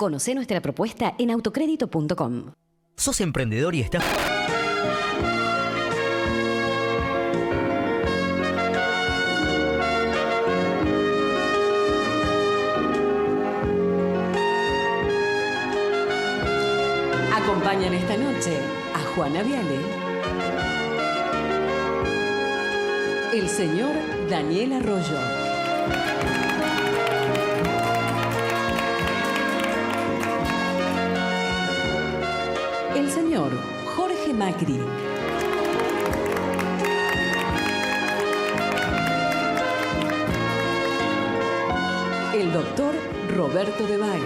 Conocé nuestra propuesta en autocrédito.com. ¿Sos emprendedor y estás...? Acompañan esta noche a Juana Viale, el señor Daniel Arroyo, el señor Jorge Macri, el doctor Roberto de Vaga,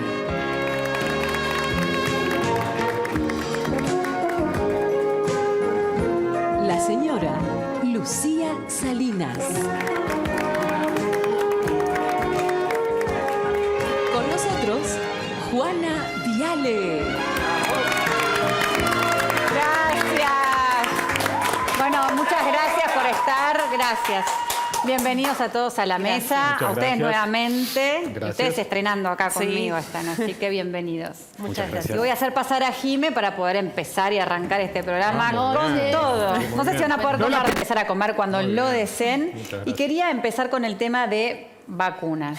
la señora Lucía Salinas. Con nosotros, Juana Viale. Gracias. Bueno, muchas gracias por estar. Gracias. Bienvenidos a todos a la mesa, Muchas a ustedes gracias. nuevamente. Gracias. Ustedes estrenando acá conmigo esta noche, así que bienvenidos. Muchas gracias. gracias. Y voy a hacer pasar a Jime para poder empezar y arrancar este programa con bien. todo. Muy No sé si van a poder bien. tomar, empezar a comer cuando Muy lo bien. deseen. Muchas Y gracias. quería empezar con el tema de vacunas.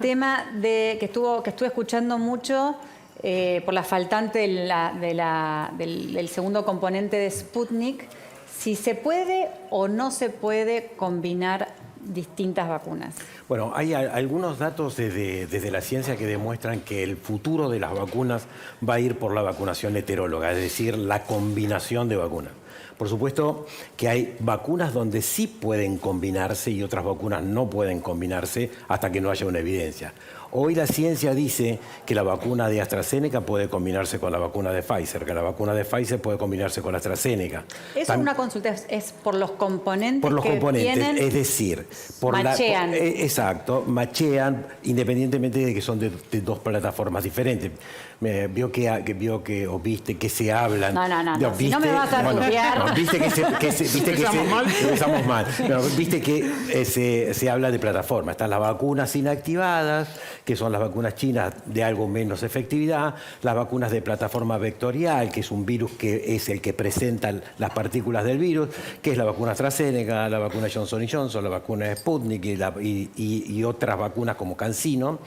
Tema que estuve escuchando mucho por la faltante del segundo componente de Sputnik. Si se puede o no se puede combinar distintas vacunas. Bueno, hay algunos datos desde la ciencia que demuestran que el futuro de las vacunas va a ir por la vacunación heteróloga, es decir, la combinación de vacunas. Por supuesto que hay vacunas donde sí pueden combinarse y otras vacunas no pueden combinarse hasta que no haya una evidencia. Hoy la ciencia dice que la vacuna de AstraZeneca puede combinarse con la vacuna de Pfizer, que la vacuna de Pfizer puede combinarse con AstraZeneca. Eso es una consulta, es por los componentes Por los que componentes, tienen, es decir, machean. Exacto, machean independientemente de que son de dos plataformas diferentes. Vio que o viste que se hablan. No, si no me vas a tutear. Viste que ¿Empezamos mal? empezamos mal. No, viste que se habla de plataformas. Están las vacunas inactivadas, que son las vacunas chinas de algo menos efectividad, las vacunas de plataforma vectorial, que es un virus que es el que presenta las partículas del virus, que es la vacuna AstraZeneca, la vacuna Johnson & Johnson, la vacuna Sputnik y otras vacunas como CanSino.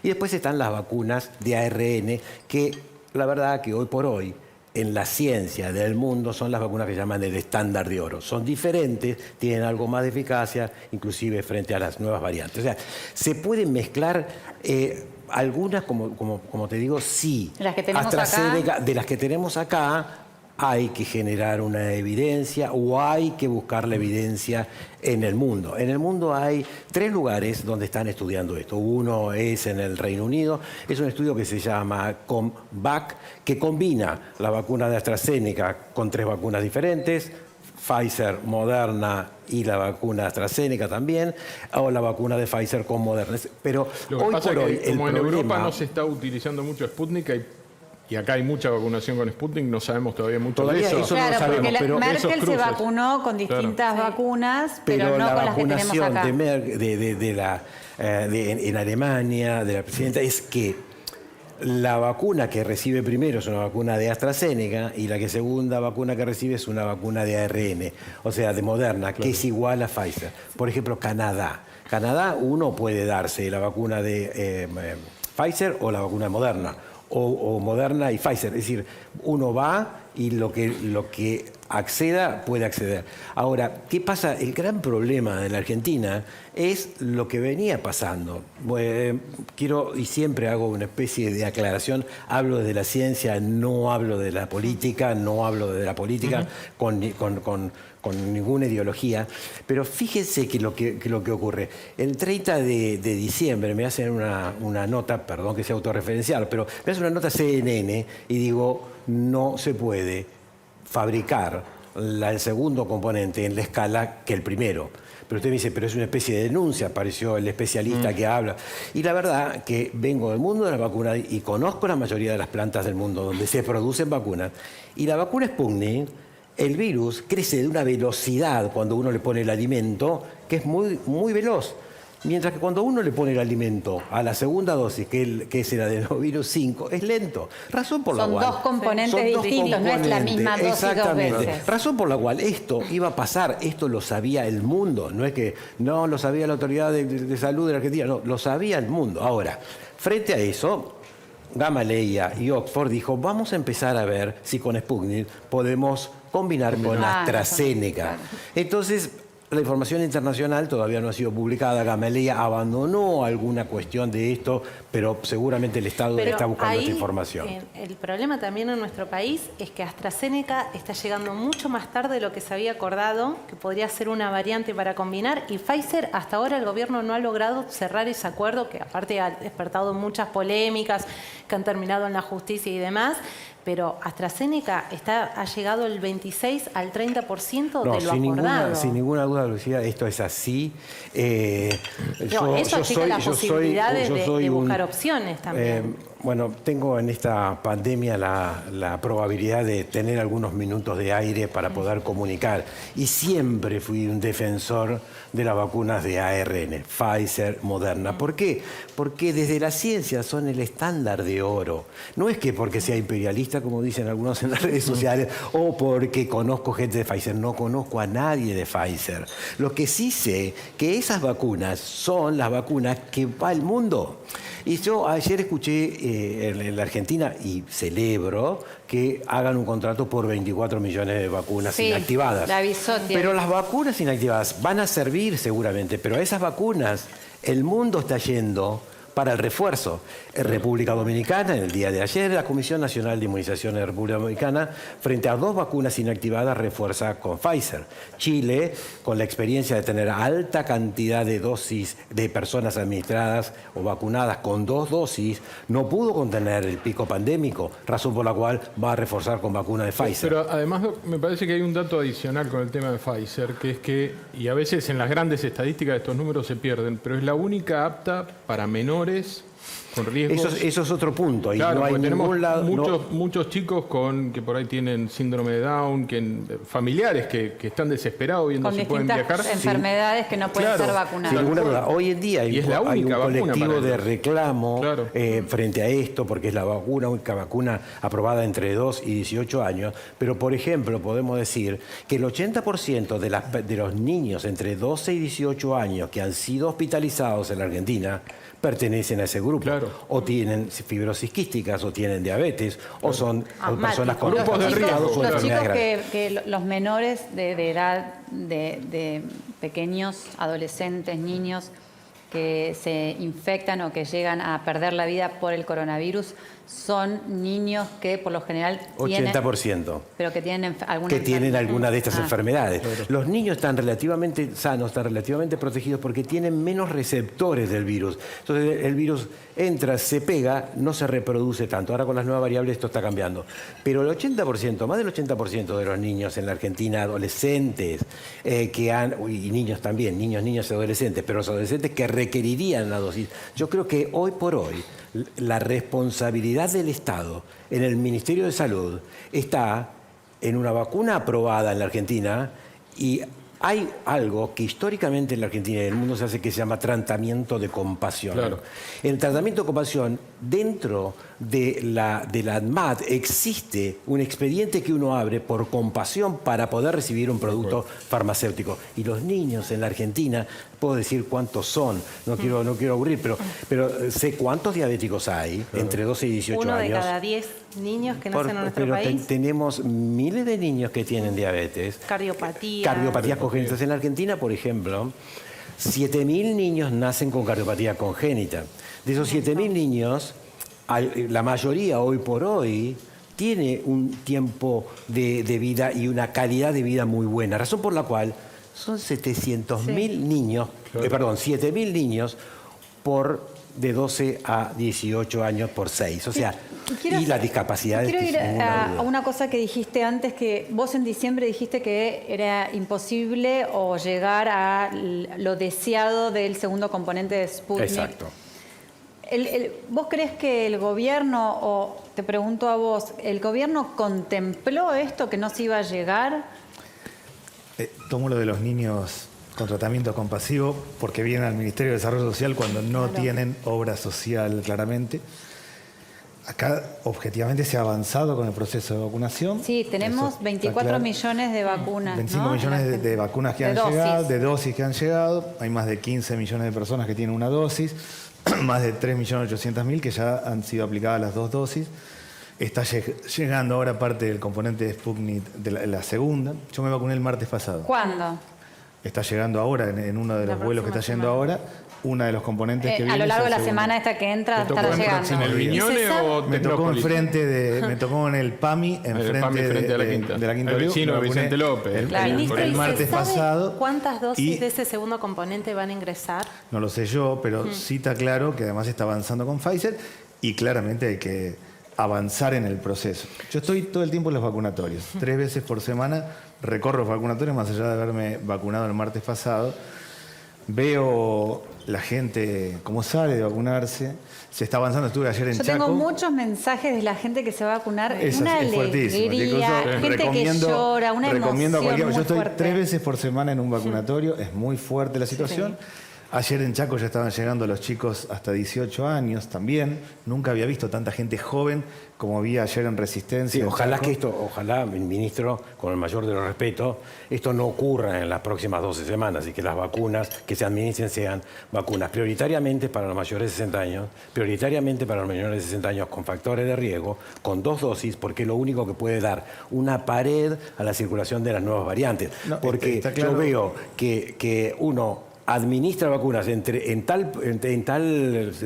Y después están las vacunas de ARN, que la verdad que hoy por hoy en la ciencia del mundo son las vacunas que llaman el estándar de oro. Son diferentes, tienen algo más de eficacia, inclusive frente a las nuevas variantes. O sea, se pueden mezclar algunas, como te digo, sí. Las que tenemos AstraZeneca, de las que tenemos acá, hay que generar una evidencia o hay que buscar la evidencia en el mundo. En el mundo hay 3 lugares donde están estudiando esto. Uno es en el Reino Unido, es un estudio que se llama COMVAC, que combina la vacuna de AstraZeneca con 3 vacunas diferentes, Pfizer, Moderna y la vacuna AstraZeneca también, o la vacuna de Pfizer con Moderna. Pero Lo que hoy pasa por es hoy que como el en problema... Europa no se está utilizando mucho Sputnik y acá hay mucha vacunación con Sputnik, no sabemos todavía mucho Todavía de eso. eso no lo Claro, sabemos, porque pero Merkel esos se cruces. vacunó con distintas vacunas, pero no la con las que tenemos vacunación acá. de Merck, en Alemania, de la presidenta, es que la vacuna que recibe primero es una vacuna de AstraZeneca y la segunda vacuna que recibe es una vacuna de ARN, o sea, de Moderna, que es igual a Pfizer. Por ejemplo, Canadá. Canadá uno puede darse la vacuna de Pfizer o la vacuna de Moderna, o Moderna y Pfizer. Es decir, uno va y lo que acceda, puede acceder. Ahora, ¿qué pasa? El gran problema de la Argentina es lo que venía pasando. Quiero, y siempre hago una especie de aclaración, hablo de la ciencia, no hablo de la política, con ninguna ideología, pero fíjense que lo que ocurre. El 30 de diciembre me hacen una nota, perdón que sea autorreferencial, pero me hacen una nota CNN y digo, no se puede fabricar el segundo componente en la escala que el primero. Pero usted me dice, pero es una especie de denuncia, apareció el especialista que habla. Y la verdad que vengo del mundo de las vacunas y conozco la mayoría de las plantas del mundo donde se producen vacunas. Y la vacuna Sputnik, el virus crece de una velocidad cuando uno le pone el alimento que es muy, muy veloz. Mientras que cuando uno le pone el alimento a la segunda dosis, que es el adenovirus 5, es lento. Razón por la Son cual... dos componentes son dos distintos, no es la misma dosis dos exactamente. veces. Razón por la cual esto iba a pasar, esto lo sabía el mundo, no es que no lo sabía la Autoridad de Salud de la Argentina, no, lo sabía el mundo. Ahora, frente a eso, Gamaleya y Oxford dijo, vamos a empezar a ver si con Sputnik podemos combinar con AstraZeneca. Claro. Entonces, la información internacional todavía no ha sido publicada. Gamaleya abandonó alguna cuestión de esto, pero seguramente el Estado está buscando esta información. El problema también en nuestro país es que AstraZeneca está llegando mucho más tarde de lo que se había acordado, que podría ser una variante para combinar, y Pfizer hasta ahora el gobierno no ha logrado cerrar ese acuerdo, que aparte ha despertado muchas polémicas que han terminado en la justicia y demás. Pero AstraZeneca ha llegado el 26 al 30% de lo acordado. Sin ninguna duda, Lucía, esto es así. Eso chica la posibilidad de buscar opciones también. Bueno, tengo en esta pandemia la probabilidad de tener algunos minutos de aire para poder comunicar. Y siempre fui un defensor de las vacunas de ARN, Pfizer, Moderna. ¿Por qué? Porque desde la ciencia son el estándar de oro. No es que porque sea imperialista, como dicen algunos en las redes sociales, o porque conozco gente de Pfizer. No conozco a nadie de Pfizer. Lo que sí sé que esas vacunas son las vacunas que va al mundo. Y yo ayer escuché en la Argentina, y celebro, que hagan un contrato por 24 millones de vacunas inactivadas. La avisó, pero las vacunas inactivadas van a servir seguramente, pero a esas vacunas el mundo está yendo para el refuerzo. En República Dominicana, en el día de ayer, la Comisión Nacional de Inmunización de República Dominicana, frente a 2 vacunas inactivadas, refuerza con Pfizer. Chile, con la experiencia de tener alta cantidad de dosis de personas administradas o vacunadas con 2 dosis, no pudo contener el pico pandémico, razón por la cual va a reforzar con vacuna de Pfizer. Pero además me parece que hay un dato adicional con el tema de Pfizer, que es que, y a veces en las grandes estadísticas estos números se pierden, pero es la única apta para menores con riesgos. Eso es otro punto. Y claro, no hay tenemos lado, muchos chicos que por ahí tienen síndrome de Down, familiares que están desesperados viendo con si pueden viajar. Enfermedades que no pueden ser vacunadas. Sin ninguna duda. Hoy en día hay un colectivo de reclamo frente a esto, porque es la única vacuna aprobada entre 2 y 18 años. Pero, por ejemplo, podemos decir que el 80% de los niños entre 12 y 18 años que han sido hospitalizados en la Argentina pertenecen a ese grupo. Claro. O tienen fibrosis quísticas, o tienen diabetes, o son personas con grupos de riesgo. Los chicos que los menores de edad, de pequeños, adolescentes, niños que se infectan o que llegan a perder la vida por el coronavirus, son niños que por lo general 80%. Pero que tienen alguna de estas enfermedades. Claro. Los niños están relativamente sanos, están relativamente protegidos porque tienen menos receptores del virus. Entonces el virus entra, se pega, no se reproduce tanto. Ahora con las nuevas variables esto está cambiando. Pero el 80%, más del 80% de los niños en la Argentina, adolescentes, y niños también, niños y adolescentes, pero los adolescentes que requerirían la dosis. Yo creo que hoy por hoy la responsabilidad del Estado en el Ministerio de Salud está en una vacuna aprobada en la Argentina, y hay algo que históricamente en la Argentina y en el mundo se hace que se llama tratamiento de compasión. Claro. El tratamiento de compasión, dentro de la ANMAT existe un expediente que uno abre por compasión para poder recibir un producto farmacéutico. Y los niños en la Argentina, puedo decir cuántos son, no quiero aburrir, pero sé cuántos diabéticos hay entre 12 y 18 años. 1 de cada 10 niños que nacen en nuestro país. Tenemos miles de niños que tienen diabetes. Cardiopatías congénitas. En la Argentina, por ejemplo, 7.000 niños nacen con cardiopatía congénita. De esos 7.000 niños, la mayoría hoy por hoy tiene un tiempo de vida y una calidad de vida muy buena, razón por la cual son 700.000 niños, 7.000 niños de 12 a 18 años por 6. O sea, y las discapacidades. Quiero ir a una cosa que dijiste antes, que vos en diciembre dijiste que era imposible o llegar a lo deseado del segundo componente de Sputnik. Exacto. ¿Vos crees que el gobierno, o te pregunto a vos, el gobierno contempló esto, que no se iba a llegar? Tomo lo de los niños con tratamiento compasivo, porque vienen al Ministerio de Desarrollo Social cuando no tienen obra social claramente. Acá, objetivamente, se ha avanzado con el proceso de vacunación. Sí, tenemos 24 millones de vacunas. 25 ¿no? millones de vacunas que han llegado, de dosis que han llegado. Hay más de 15 millones de personas que tienen una dosis, más de 3.800.000 que ya han sido aplicadas las 2 dosis. Está llegando ahora parte del componente de Sputnik de la segunda. Yo me vacuné el martes pasado. ¿Cuándo? Está llegando ahora, en uno de los vuelos que está yendo ahora, una de los componentes que viene. A lo largo de la segunda. semana esta que entra estará llegando. ¿En el Viñone o Me tocó me tocó en el PAMI, enfrente de la Quinta. De la Quinta El Olivos. vecino Me de vacuné Vicente López. Ministro, el ¿y martes se sabe pasado. cuántas dosis y de ese segundo componente van a ingresar? No lo sé yo, pero sí está claro que además está avanzando con Pfizer y claramente hay que avanzar en el proceso. Yo estoy todo el tiempo en los vacunatorios. 3 veces por semana recorro los vacunatorios, más allá de haberme vacunado el martes pasado. Veo la gente cómo sale de vacunarse. Se está avanzando. Estuve ayer en Yo Chaco. tengo muchos mensajes de la gente que se va a vacunar. Es Una fuertísimo. alegría, gente que llora, una recomiendo a emoción cualquiera. muy Yo estoy fuerte. 3 veces por semana en un vacunatorio. Es muy fuerte la situación. Ayer en Chaco ya estaban llegando los chicos hasta 18 años también. Nunca había visto tanta gente joven como vi ayer en Resistencia. Sí, en ojalá Chaco. ojalá, ministro, con el mayor de los respetos, esto no ocurra en las próximas 12 semanas y que las vacunas que se administren sean vacunas prioritariamente para los mayores de 60 años, prioritariamente para los menores de 60 años con factores de riesgo, con 2 dosis, porque es lo único que puede dar una pared a la circulación de las nuevas variantes. No, porque está claro. yo veo que uno administra vacunas en tal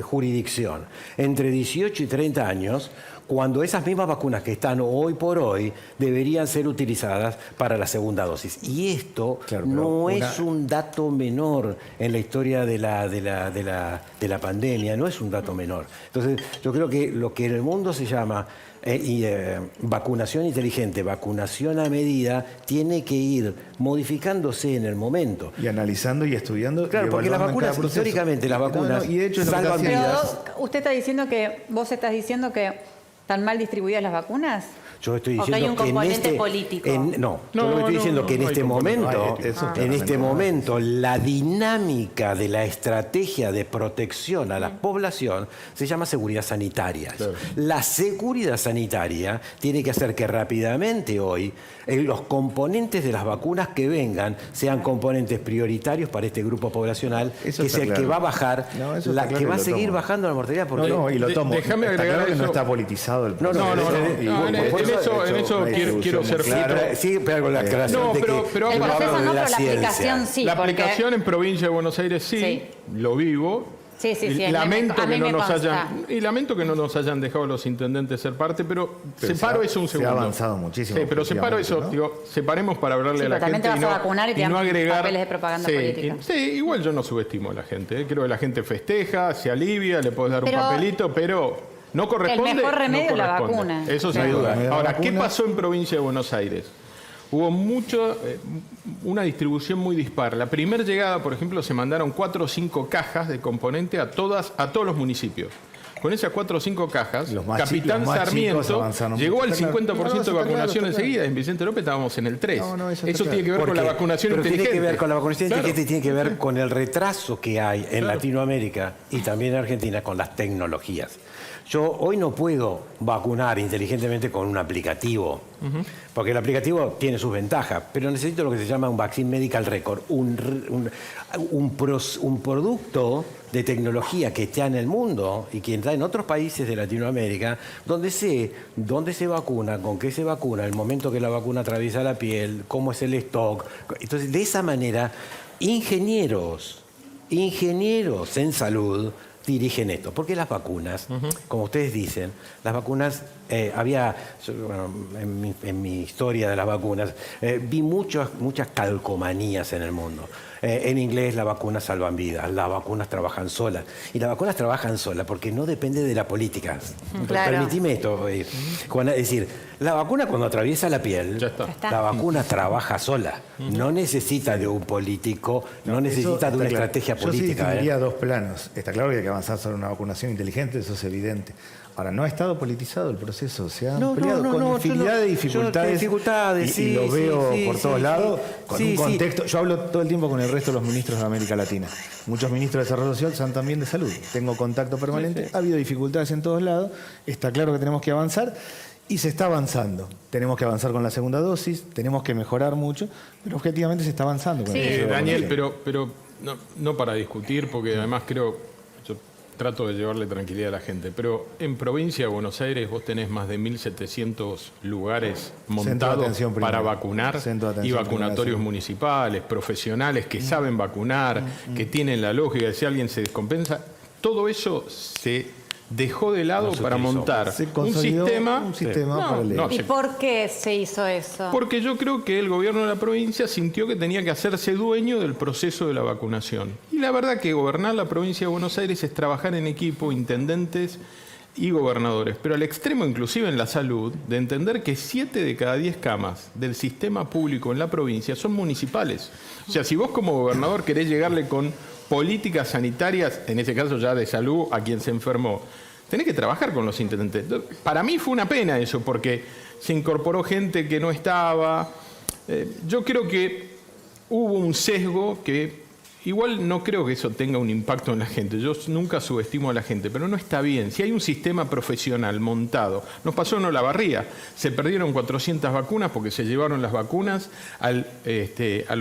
jurisdicción entre 18 y 30 años, cuando esas mismas vacunas que están hoy por hoy deberían ser utilizadas para la segunda dosis. Y esto no es un dato menor en la historia de la pandemia, no es un dato menor. Entonces, yo creo que lo que en el mundo se llama vacunación inteligente, vacunación a medida, tiene que ir modificándose en el momento. Y analizando y estudiando. Claro, y porque las evaluando en cada vacunas, proceso. históricamente las vacunas y de hecho es lo que salvan hacía- vidas. Pero usted está diciendo vos estás diciendo que están mal distribuidas las vacunas. Yo estoy O que diciendo hay un que en componente político. yo lo que estoy diciendo que en no hay este componente. momento, en este momento, la dinámica de la estrategia de protección a la población se llama seguridad sanitaria. Claro. La seguridad sanitaria tiene que hacer que rápidamente hoy los componentes de las vacunas que vengan sean componentes prioritarios para este grupo poblacional, Eso que es está el claro. que va a bajar, No, eso está claro que y va a lo seguir tomo. bajando la mortalidad. Porque No, y lo tomo. Déjame Está agregar claro que no eso. está politizado el No, proceso. en eso quiero ser Sí, pero con la aclaración No, de pero- que pero yo El ambas- proceso hablo de no, la pero la ciencia. aplicación sí. La porque- aplicación en provincia de Buenos Aires sí, lo vivo. Sí, sí, sí, Y a mí lamento me que no nos consta. lamento que no nos hayan dejado los intendentes ser parte, pero separo eso un se ha segundo. avanzado muchísimo, Sí, pero separo eso, efectivamente, ¿no? separemos para hablarle Sí, a la pero también gente te vas a vacunar y te no dan agregar papeles de propaganda política. Sí, igual yo no subestimo a la gente. Creo que la gente festeja, se alivia, le puedes dar Pero un papelito, pero no corresponde. el mejor remedio no es la corresponde. vacuna. Eso sin No hay duda. duda. Ahora, La ¿qué vacuna- pasó en provincia de Buenos Aires? Hubo una distribución muy dispar. La primera llegada, por ejemplo, se mandaron 4 o 5 cajas de componente a todos los municipios. Con esas 4 o 5 cajas, Los más Capitán los más chicos Sarmiento avanzaron llegó mucho. al Está claro. 50% No, de está claro, vacunación está claro. enseguida. En Vicente López estábamos en el 3. No, eso eso está tiene que ver ¿Por con la qué? vacunación Pero inteligente. tiene que ver con la vacunación Claro. inteligente, tiene que ver con el retraso que hay en Claro. Latinoamérica y también en Argentina con las tecnologías. Yo hoy no puedo vacunar inteligentemente con un aplicativo, porque el aplicativo tiene sus ventajas, pero necesito lo que se llama un Vaccine Medical Record, un producto de tecnología que está en el mundo y que está en otros países de Latinoamérica, donde sé dónde se vacuna, con qué se vacuna, el momento que la vacuna atraviesa la piel, cómo es el stock. Entonces, de esa manera, ingenieros en salud dirigen esto. Porque las vacunas, como ustedes dicen, las vacunas, en mi historia de las vacunas, vi muchas calcomanías en el mundo. En inglés, las vacunas salvan vidas, las vacunas trabajan solas. Y las vacunas trabajan solas porque no depende de la política. Claro. Permitime esto. Es decir, la vacuna cuando atraviesa la piel, Ya está. la vacuna trabaja sola. No necesita de un político, no necesita de una estrategia Yo sí política. distinguiría 2 planos. Está claro que hay que avanzar sobre una vacunación inteligente, eso es evidente. Ahora, no ha estado politizado el proceso, se han No, peleado no, con no, infinidad de dificultades, y lo veo por todos lados, con un contexto. Yo hablo todo el tiempo con el resto de los ministros de América Latina. Muchos ministros de Desarrollo Social son también de salud. Tengo contacto permanente, ha habido dificultades en todos lados, está claro que tenemos que avanzar. Y se está avanzando. Tenemos que avanzar con la segunda dosis, tenemos que mejorar mucho, pero objetivamente se está avanzando. Con el proceso de Daniel, vacunación. pero no para discutir, porque además yo trato de llevarle tranquilidad a la gente, pero en provincia de Buenos Aires vos tenés más de 1.700 lugares montados atención para primaria. vacunar Centro de y atención vacunatorios primaria, sí. municipales, profesionales que saben vacunar, que tienen la lógica de si alguien se descompensa. Todo eso se dejó de lado para montar Se un consolidó sistema. un sistema No, paralelo. no, ¿Y se- por qué se hizo eso? porque yo creo que el gobierno de la provincia sintió que tenía que hacerse dueño del proceso de la vacunación. Y la verdad que gobernar la provincia de Buenos Aires es trabajar en equipo, intendentes y gobernadores, pero al extremo inclusive en la salud, de entender que 7 de cada 10 camas del sistema público en la provincia son municipales. O sea, si vos como gobernador querés llegarle con políticas sanitarias, en ese caso ya de salud, a quien se enfermó, tenés que trabajar con los intendentes. Para mí fue una pena eso, porque se incorporó gente que no estaba. Yo creo que hubo un sesgo que igual no creo que eso tenga un impacto en la gente. Yo nunca subestimo a la gente, pero no está bien. Si hay un sistema profesional montado, nos pasó en Olavarría, se perdieron 400 vacunas porque se llevaron las vacunas al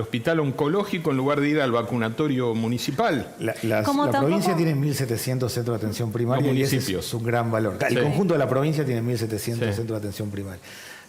hospital oncológico en lugar de ir al vacunatorio municipal. La Como provincia tampoco- tiene 1.700 centros de atención primaria Los y ese municipios. es un gran valor. El Sí. conjunto de la provincia tiene 1.700 Sí. centros de atención primaria.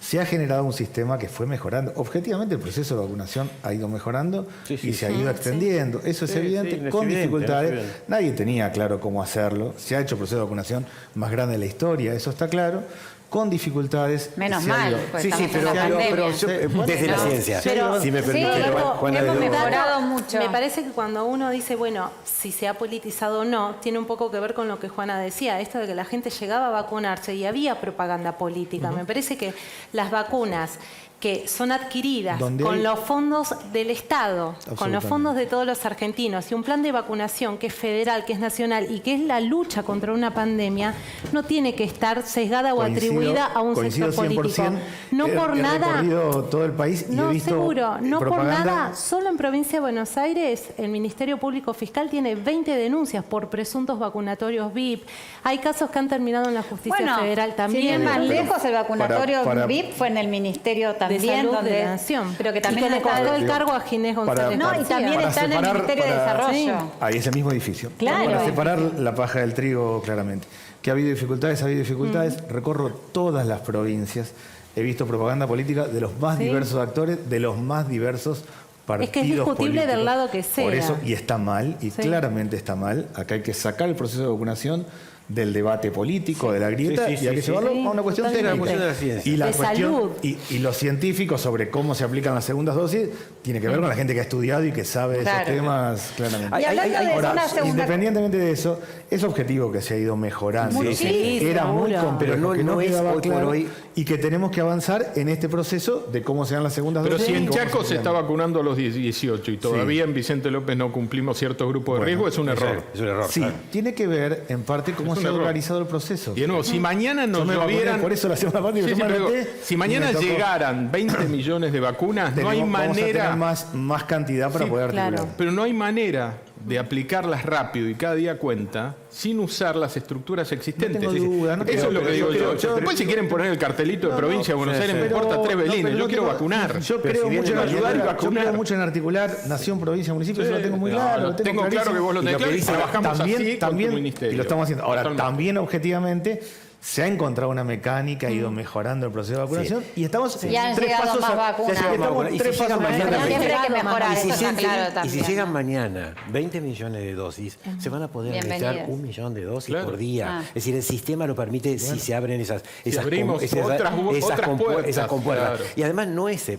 Se ha generado un sistema que fue mejorando. Objetivamente el proceso de vacunación ha ido mejorando y se ha ido extendiendo. Eso es evidente, sí, es con evidente, dificultades. es evidente. Nadie tenía claro cómo hacerlo. Se ha hecho el proceso de vacunación más grande de la historia, eso está claro. Con dificultades. Menos se ha mal, ido- pues Sí, sí, estamos pero, en la pandemia. desde la No, ciencia, pero- si me sí, permite, pero Juana de hemos Lourdes. mejorado mucho. Me parece que cuando uno dice, bueno, si se ha politizado o no, tiene un poco que ver con lo que Juana decía, esto de que la gente llegaba a vacunarse y había propaganda política. Me parece que las vacunas que son adquiridas Donde con hay- los fondos del Estado, con los Absolutamente. fondos de todos los argentinos y un plan de vacunación que es federal, que es nacional y que es la lucha contra una pandemia, no tiene que estar sesgada o Coincido- atribuida a un coincido sector político. 100%. No por He nada. recorrido todo el país y he No, visto seguro, no por propaganda. nada. Solo en Provincia de Buenos Aires, el Ministerio Público Fiscal tiene 20 denuncias por presuntos vacunatorios VIP. Hay casos que han terminado en la justicia Bueno, federal también. sin ir más Pero lejos, el vacunatorio para- VIP fue en el Ministerio de también, salud donde, de la Nación. pero que también y que le está- costó el cargo a Ginés González. No, y García. también Para está en el separar- Ministerio de para- Desarrollo. Ahí es el mismo edificio. Claro. Para separar la paja del trigo, claramente. Que ha habido dificultades, Recorro todas las provincias. He visto propaganda política de los más Sí. diversos actores, de los más diversos partidos Es que es discutible políticos. del lado que sea. Por eso, y está mal, y Sí. claramente está mal. Acá hay que sacar el proceso de vacunación del debate político, de la grieta, Sí, sí, y hay que sí, llevarlo sí. a una cuestión Totalmente. técnica. Una cuestión de la ciencia. Y la De cuestión, salud. y los científicos sobre cómo se aplican las segundas dosis tiene que ver con la gente que ha estudiado y que sabe de Claro. esos temas claramente. Y hablando de Ahora, una segunda... independientemente de eso, es objetivo que se ha ido mejorando. Muchísimo, Era muy seguro. complejo, Pero no- que no es quedaba hoy por claro, hoy. y que tenemos que avanzar en este proceso de cómo se dan las segundas Pero dosis. si y en cómo Chaco se está aplican. vacunando a los 18 y todavía en Vicente López no cumplimos ciertos grupos de riesgo, es un error. Es un error. Sí, claro. tiene que ver en parte cómo Es un se ha error. organizado el proceso. Y de nuevo, si mañana Yo nos me vacuné, llovieran... por eso la semana pasada Sí, yo sí, me pero digo, anoté si y mañana me tocó. llegaran 20 millones de vacunas, no hay Vamos a tener manera... más cantidad para Sí, poder articular. claro. Pero no hay manera de aplicarlas rápido y cada día cuenta sin usar las estructuras existentes. No tengo duda, no Eso tengo- es lo que pero digo yo yo. creo- Después si quieren poner el cartelito de provincia de Buenos sí, Aires, sí. me importa tres velines. pero Yo no quiero tengo- vacunar. Yo Pero creo si mucho en viene ayudar y articular, yo vacunar. creo mucho en articular nación, provincia, municipio, eso lo tengo muy No, claro. lo tengo claro clarísimo. que vos lo Y tenés que claro y dice- trabajamos también, así con también, tu ministerio. y lo estamos haciendo. Ahora, Totalmente. también objetivamente se ha encontrado una mecánica, ha ido mejorando el proceso de vacunación y estamos Y han tres llegado pasos más a- vacunas. ya llegamos Estamos a y tres si llegan pasos mañana adelante. Siempre hay que mejorar, Y eso si está claro también. llegan mañana 20 millones de dosis, se van a poder Bienvenidas. administrar 1 millón de dosis Claro. por día. Ah. Es decir, el sistema lo permite si se abren esas abrimos otras puertas, compuertas. claro. Y además no es,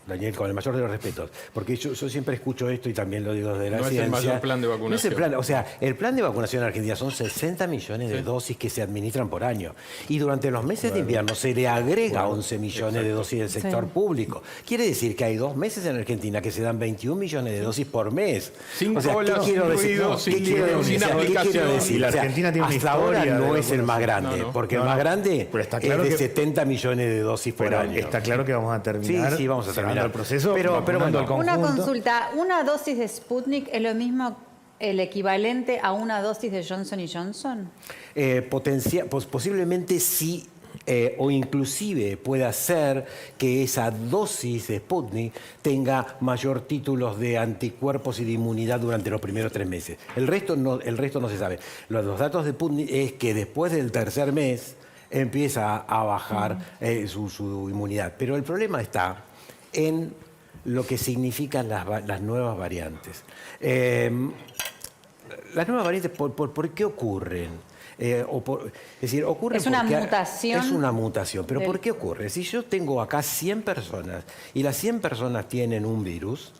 Daniel, con el mayor de los respetos, porque yo siempre escucho esto y también lo digo de la No es el ciencia. mayor plan de No es el vacunación. plan, o sea, el plan de vacunación en Argentina son 60 millones de dosis que se administran vacunan por año. Y durante los meses de invierno se le agrega 11 millones de dosis del sector público. Quiere decir que hay 2 meses en Argentina que se dan 21 millones de dosis por mes. Sin o sea, colas, ¿qué quiero sin decir? ruido, No, sin ¿qué quiero libro, decir? sin O sea, ¿qué aplicación. quiero decir? Y la O sea, Argentina tiene una hasta historia ahora de no es el más grande, No, no. porque No, el más no. grande Pero está claro es de que- 70 millones de dosis por Pero año. está claro que vamos a terminar Sí, vamos a cerrando terminar. el proceso, Pero vacunando bueno, al Una conjunto. consulta, ¿una dosis de Sputnik es lo mismo, el equivalente a una dosis de Johnson & Johnson? Posiblemente sí, o inclusive pueda ser que esa dosis de Sputnik tenga mayor títulos de anticuerpos y de inmunidad durante los primeros 3 meses. El resto no se sabe. Los datos de Sputnik es que después del tercer mes empieza a bajar su inmunidad. Pero el problema está en lo que significan las nuevas variantes. Las nuevas variantes, ¿por qué ocurren? Es decir, ocurren Es una porque mutación Es una mutación. ¿Pero del- por qué ocurre? Si yo tengo acá 100 personas y las 100 personas tienen un virus,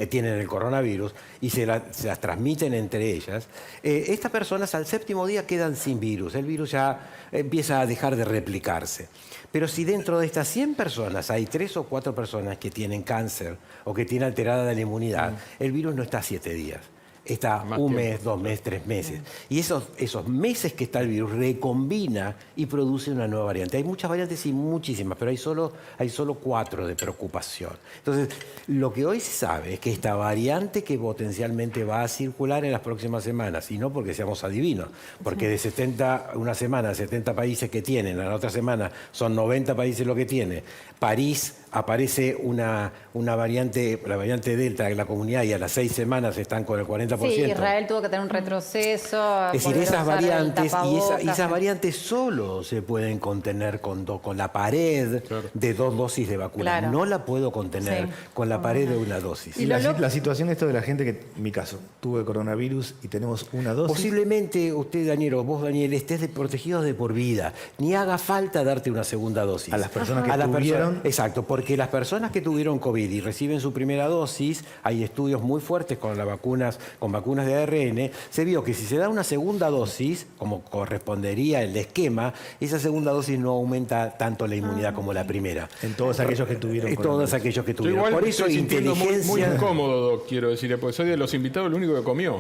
tienen el coronavirus y se las transmiten entre ellas, estas personas al 7º día quedan sin virus. El virus ya empieza a dejar de replicarse. Pero si dentro de estas 100 personas hay 3 o 4 personas que tienen cáncer o que tienen alterada la inmunidad, el virus no está 7 días. Está Más 1 tiempo. mes, 2 meses, 3 meses. Y esos meses que está el virus recombina y produce una nueva variante. Hay muchas variantes y muchísimas, pero hay solo 4 de preocupación. Entonces, lo que hoy se sabe es que esta variante que potencialmente va a circular en las próximas semanas, y no porque seamos adivinos, porque de 70, una semana, 70 países que tienen, a la otra semana son 90 países lo que tiene. París aparece una variante, la variante Delta en la comunidad, y a las 6 semanas están con el 40%. Sí, Israel tuvo que tener un retroceso. Es decir, volver a esas usar el variantes, tapabocas. esas variantes solo se pueden contener con la pared de 2 dosis de vacuna. Claro. No la puedo contener Sí. con la pared de una dosis. Y la situación esto de la gente que, en mi caso, tuve coronavirus y tenemos una dosis. Posiblemente usted, Daniel, o vos, Daniel, estés protegidos de por vida. Ni haga falta darte una segunda dosis. A las personas que A las tuvieron- exacto, porque las personas que tuvieron COVID y reciben su primera dosis, hay estudios muy fuertes con vacunas de ARN, se vio que si se da una segunda dosis, como correspondería el esquema, esa segunda dosis no aumenta tanto la inmunidad como la primera. En todos aquellos que tuvieron En todos coronavirus. aquellos que Yo tuvieron. igual Por me eso estoy sintiendo muy inteligencia... incómodo, Doc, quiero decirle, porque soy de los invitados el único que comió.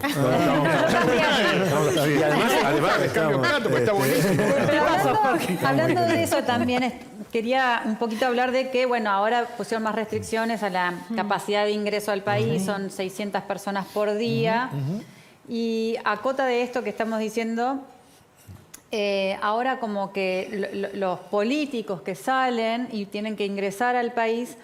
Y además Les cambio plato, porque está buenísimo. Pero hablando de eso también quería un poquito hablar de que, bueno, ahora pusieron más restricciones a la capacidad de ingreso al país, son 600 personas por día. Y a cota de esto que estamos diciendo, ahora como que los políticos que salen y tienen que ingresar al país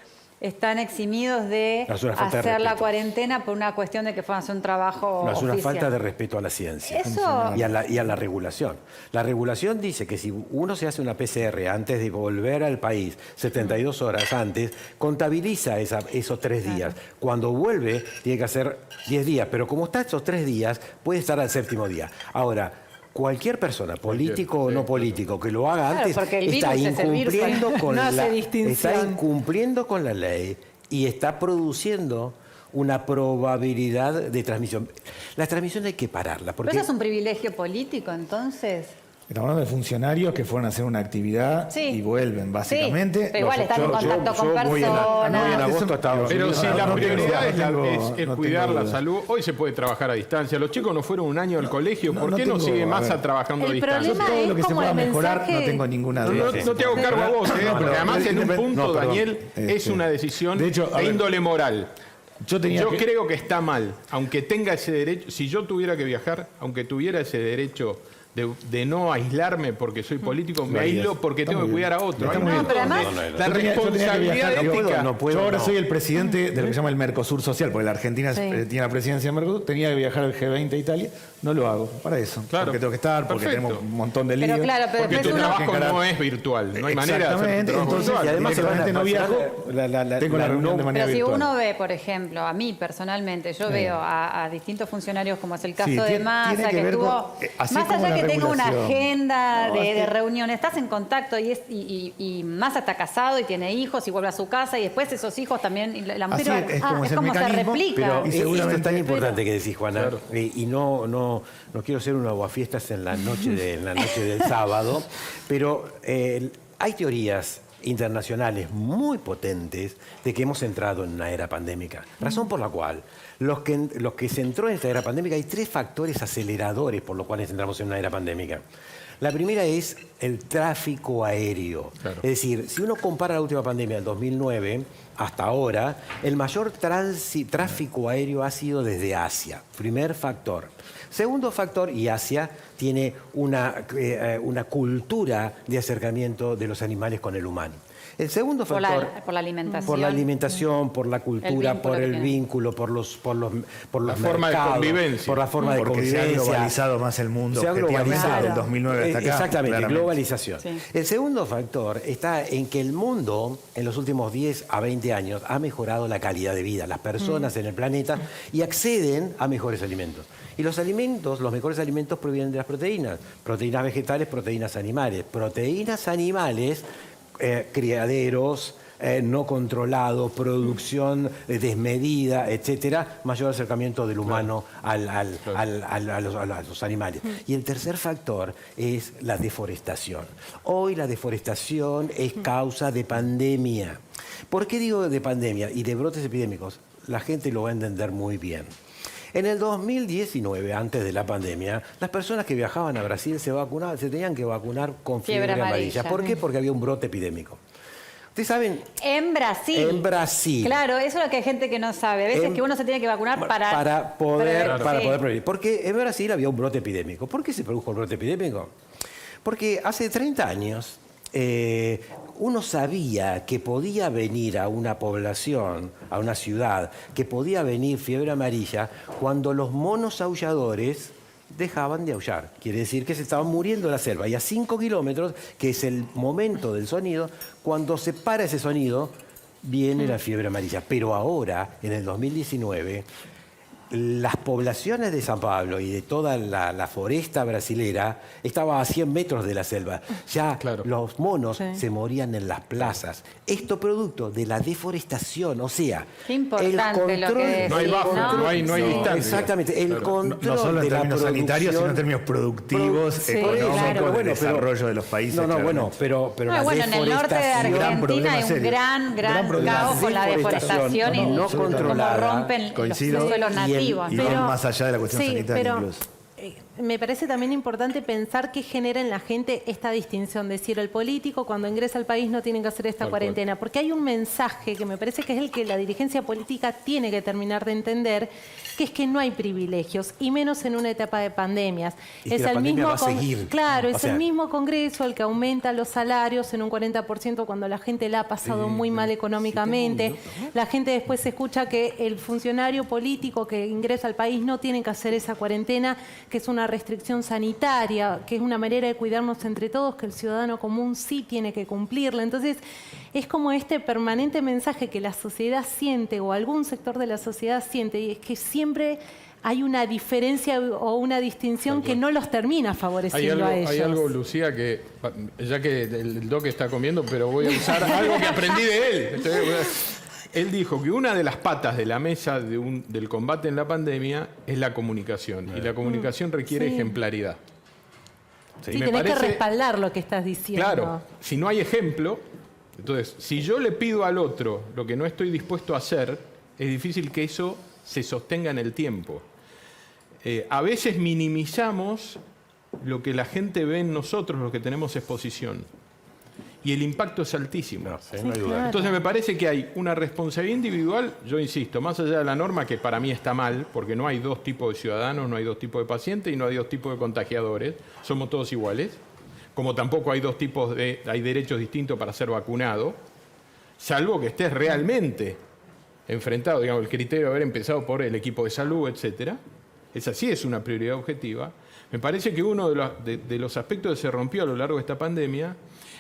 están eximidos de No, es una falta de hacer la respeto. cuarentena por una cuestión de que fueron a hacer un trabajo No, es una oficial. falta de respeto a la ciencia Eso- y a la regulación. La regulación dice que si uno se hace una PCR antes de volver al país, 72 horas antes, contabiliza esos 3 días. Cuando vuelve, tiene que hacer 10 días, pero como está esos 3 días, puede estar al 7º día. Ahora, cualquier persona, político o no político, que lo haga Claro, antes, porque el está virus es el virus, incumpliendo con no hace está distinción. incumpliendo con la ley y está produciendo una probabilidad de transmisión. La transmisión hay que pararla. ¿Pero Porque eso es un privilegio político, entonces? Estamos hablando de funcionarios que fueron a hacer una actividad Sí. y vuelven, básicamente. Sí, pero igual están en yo- contacto con yo voy en personas. agosto a Estados Pero Unidos. si no, la no prioridad tengo- es no cuidar tengo la duda. salud, hoy se puede trabajar a distancia. Los chicos no fueron un año al colegio, ¿por no qué no tengo- sigue a Massa ver. trabajando a El distancia? problema Todo lo que es se como pueda el mejorar, mensaje- no tengo ninguna No, duda. no te hago cargo a vos, pero porque además en un punto, no, perdón. Daniel, es una decisión De hecho, a de ver, índole moral. Yo creo que está mal, aunque tenga ese derecho, si yo tuviera que viajar, aunque tuviera ese derecho de no aislarme porque soy político, me harías. aíslo porque Está tengo que muy cuidar a bien. otro. Está Hay muy un bien. pero montón además- de- Yo la tenía que responsabilidad viajar, ética. no Yo ahora no. soy el presidente de lo que se llama el Mercosur Social, porque la Argentina Sí. tiene la presidencia del Mercosur, tenía que viajar al G20 a Italia, no lo hago, para eso. Claro. Porque tengo que estar, porque Perfecto. tenemos un montón de líos. Pero claro, pero Porque tu después uno- trabajo no es virtual, no hay manera de hacer tu Exactamente, trabajo entonces, virtual. y además directamente no viajo, tengo la reunión de manera Pero si virtual. uno ve, por ejemplo, a mí personalmente, yo veo a distintos funcionarios, como es el caso Sí, de tiene Massa, que que ver estuvo, con- así más como allá la que tenga una regulación. agenda No, de es que- reuniones, estás en contacto y Massa está casado y tiene hijos y vuelve a su casa y después esos hijos también, y la mujer Así es como es el se mecanismo, replica. pero- y Esto es seguramente- tan importante que decís, Juana, Claro. y no no quiero ser un aguafiestas en la noche del sábado, pero hay teorías internacionales muy potentes de que hemos entrado en una era pandémica. Razón por la cual los que se entró en esta era pandémica, hay 3 factores aceleradores por los cuales entramos en una era pandémica. La primera es el tráfico aéreo. Claro. Es decir, si uno compara la última pandemia del 2009 hasta ahora, el mayor tráfico aéreo ha sido desde Asia. Primer factor. Segundo factor, y Asia tiene una cultura de acercamiento de los animales con el humano. El segundo factor... Por la alimentación. Por la alimentación, por la cultura, por el vínculo, por los mercados, forma de convivencia. por la forma de convivencia. Porque se ha globalizado más el mundo. Se ha globalizado. Del 2009 hasta acá. Exactamente, claramente. globalización. Sí. El segundo factor está en que el mundo, en los últimos 10 a 20 años, ha mejorado la calidad de vida. Las personas en el planeta y acceden a mejores alimentos. Y los mejores alimentos provienen de las proteínas. Proteínas vegetales, proteínas animales. Proteínas animales, criaderos, no controlado, producción desmedida, etcétera, mayor acercamiento del humano a los animales. Y el tercer factor es la deforestación. Hoy la deforestación es causa de pandemia. ¿Por qué digo de pandemia y de brotes epidémicos? La gente lo va a entender muy bien. En el 2019, antes de la pandemia, las personas que viajaban a Brasil se tenían que vacunar con fiebre amarilla. ¿Por qué? Porque había un brote epidémico. ¿Ustedes saben? En Brasil. En Brasil. Claro, eso es lo que hay gente que no sabe. A veces que uno se tiene que vacunar para poder prevenir. Porque en Brasil había un brote epidémico. ¿Por qué se produjo el brote epidémico? Porque hace 30 años uno sabía que podía venir a una población, a una ciudad, que podía venir fiebre amarilla cuando los monos aulladores dejaban de aullar. Quiere decir que se estaban muriendo en la selva. Y a 5 kilómetros, que es el momento del sonido, cuando se para ese sonido, viene la fiebre amarilla. Pero ahora, en el 2019, las poblaciones de San Pablo y de toda la foresta brasilera estaba a 100 metros de la selva. Ya los monos se morían en las plazas. Esto producto de la deforestación, o sea, qué importante el control... No hay buffer, no hay distancia. Exactamente, el control no solo en de términos la sanitarios, sino en términos productivos, económicos, de desarrollo de los países. Pero la en el norte de Argentina hay un gran caos con la deforestación y no controlada. Cómo rompen los suelos nativos. Y van más allá de la cuestión sanitaria incluso. Me parece también importante pensar qué genera en la gente esta distinción, decir, el político cuando ingresa al país no tiene que hacer esta cuarentena, porque hay un mensaje que me parece que es el que la dirigencia política tiene que terminar de entender, que es que no hay privilegios, y menos en una etapa de pandemias. Y es el mismo el mismo Congreso el que aumenta los salarios en un 40% cuando la gente la ha pasado muy mal económicamente. La gente después escucha que el funcionario político que ingresa al país no tiene que hacer esa cuarentena, que es una restricción sanitaria, que es una manera de cuidarnos entre todos, que el ciudadano común sí tiene que cumplirla. Entonces, es como este permanente mensaje que la sociedad siente o algún sector de la sociedad siente, y es que siempre hay una diferencia o una distinción que no los termina favoreciendo a ellos. Hay algo, Lucía, que ya que el Doc está comiendo, pero voy a usar algo que aprendí de él. Él dijo que una de las patas de la mesa del combate en la pandemia es la comunicación. Y la comunicación requiere ejemplaridad. Sí, tenés que respaldar lo que estás diciendo. Claro, si no hay ejemplo, entonces, si yo le pido al otro lo que no estoy dispuesto a hacer, es difícil que eso se sostenga en el tiempo. A veces minimizamos lo que la gente ve en nosotros, lo que tenemos exposición. Y el impacto es altísimo. No hay duda. Entonces me parece que hay una responsabilidad individual, yo insisto, más allá de la norma, que para mí está mal, porque no hay dos tipos de ciudadanos, no hay dos tipos de pacientes y no hay dos tipos de contagiadores, somos todos iguales, como tampoco hay hay derechos distintos para ser vacunado, salvo que estés realmente enfrentado, digamos, el criterio de haber empezado por el equipo de salud, etcétera. Esa sí es una prioridad objetiva. Me parece que uno de los aspectos que se rompió a lo largo de esta pandemia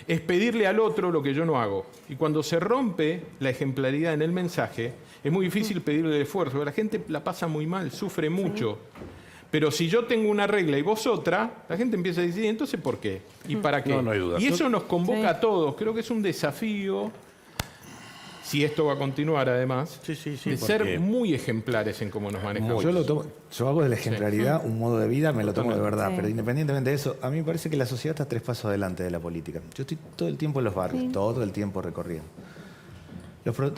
es pedirle al otro lo que yo no hago. Y cuando se rompe la ejemplaridad en el mensaje, es muy difícil pedirle el esfuerzo, porque la gente la pasa muy mal, sufre mucho. Pero si yo tengo una regla y vos otra, la gente empieza a decir, ¿entonces por qué? ¿Y para qué? No hay duda. Y eso nos convoca a todos. Creo que es un desafío si esto va a continuar además, Sí, sí, sí, de porque- ser muy ejemplares en cómo nos manejamos. Yo hago de la ejemplaridad un modo de vida, me lo tomo de verdad, Sí. pero independientemente de eso, a mí me parece que la sociedad está 3 pasos adelante de la política. Yo estoy todo el tiempo en los barrios, todo el tiempo recorriendo.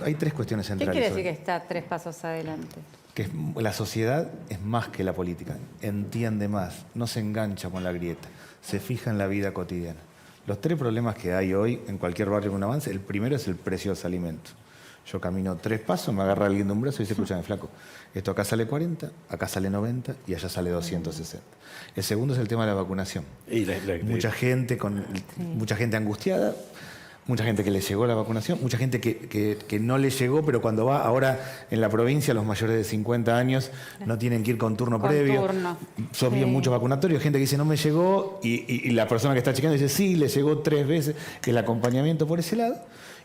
Hay 3 cuestiones ¿Qué centrales. quiere decir hoy. que está 3 pasos adelante? La sociedad es más que la política, entiende más, no se engancha con la grieta, se fija en la vida cotidiana. Los 3 problemas que hay hoy en cualquier barrio con un avance, el primero es el precio de los alimentos. Yo camino 3 pasos, me agarra alguien de un brazo y dice, escúchame, flaco, esto acá sale 40, acá sale 90 y allá sale 260. El segundo es el tema de la vacunación. Y Mucha gente angustiada, mucha gente que le llegó la vacunación, mucha gente que no le llegó, pero cuando va ahora en la provincia, los mayores de 50 años no tienen que ir con turno Con previo. turno. Yo vi muchos vacunatorios, gente que dice no me llegó y la persona que está chequeando dice sí, le llegó 3 veces, el acompañamiento por ese lado.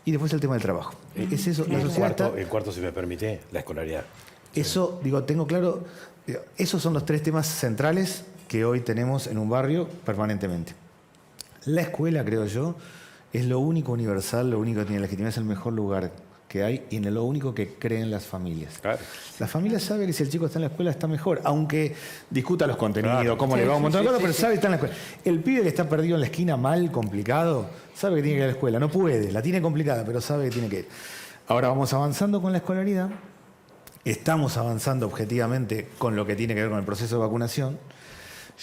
Y después el tema del trabajo. Es eso, la sociedad está... el cuarto, si me permite, la escolaridad. Eso, tengo claro, esos son los 3 temas centrales que hoy tenemos en un barrio permanentemente. La escuela, creo yo, es lo único universal, lo único que tiene legitimidad, es el mejor lugar que hay y en lo único que creen las familias. Claro. La familia sabe que si el chico está en la escuela está mejor, aunque discuta los contenidos, Claro. cómo le va, un montón de cosas, pero sabe que está en la escuela. El pibe que está perdido en la esquina mal, complicado, sabe que tiene que ir a la escuela. No puede, la tiene complicada, pero sabe que tiene que ir. Ahora vamos avanzando con la escolaridad. Estamos avanzando objetivamente con lo que tiene que ver con el proceso de vacunación.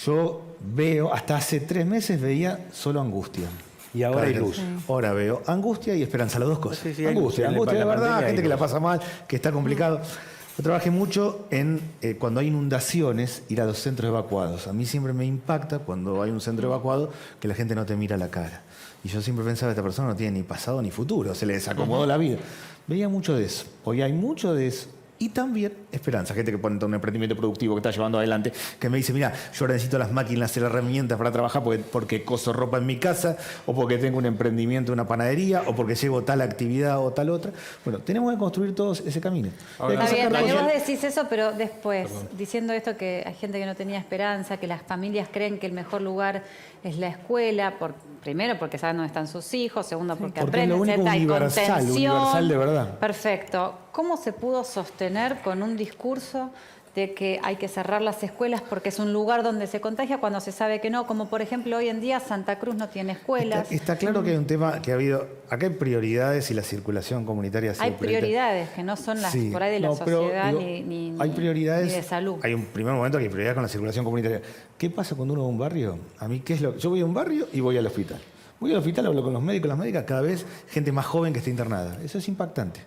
Yo veo, hasta hace 3 meses veía solo angustia. Y ahora hay Claro, luz. Ahora veo angustia y esperanza, las 2 cosas. Sí, sí, hay angustia, luz. angustia de En la verdad, pandemia gente hay que la luz. pasa mal, que está complicado. Yo trabajé mucho en cuando hay inundaciones, ir a los centros evacuados. A mí siempre me impacta cuando hay un centro evacuado que la gente no te mira la cara. Y yo siempre pensaba, esta persona no tiene ni pasado ni futuro, se le desacomodó la vida. Veía mucho de eso. Hoy hay mucho de eso. Y también esperanza, gente que pone todo un emprendimiento productivo que está llevando adelante, que me dice, mira, yo ahora necesito las máquinas y las herramientas para trabajar porque coso ropa en mi casa, o porque tengo un emprendimiento, una panadería, o porque llevo tal actividad o tal otra. Bueno, tenemos que construir todos ese camino. Ahora, Y hay que Está bien, sacar Daniel, cosas- vos decís eso, pero después, diciendo esto que hay gente que no tenía esperanza, que las familias creen que el mejor lugar es la escuela, primero porque saben dónde están sus hijos, segundo porque porque es aprenden, lo único etcétera, hay universal, contención. universal de verdad. Perfecto. ¿Cómo se pudo sostener con un discurso de que hay que cerrar las escuelas porque es un lugar donde se contagia cuando se sabe que no? Como por ejemplo hoy en día Santa Cruz no tiene escuelas. Está claro que hay un tema que ha habido. Acá hay prioridades y la circulación comunitaria ha sido Hay prioritaria. prioridades que no son las Sí, por ahí de la no, pero, sociedad digo, ni hay prioridades, ni de salud. Hay un primer momento que hay prioridad con la circulación comunitaria. ¿Qué pasa cuando uno va a un barrio? A mí, ¿qué es lo? Yo voy a un barrio y voy al hospital. Voy al hospital, hablo con los médicos, las médicas, cada vez gente más joven que está internada. Eso es impactante.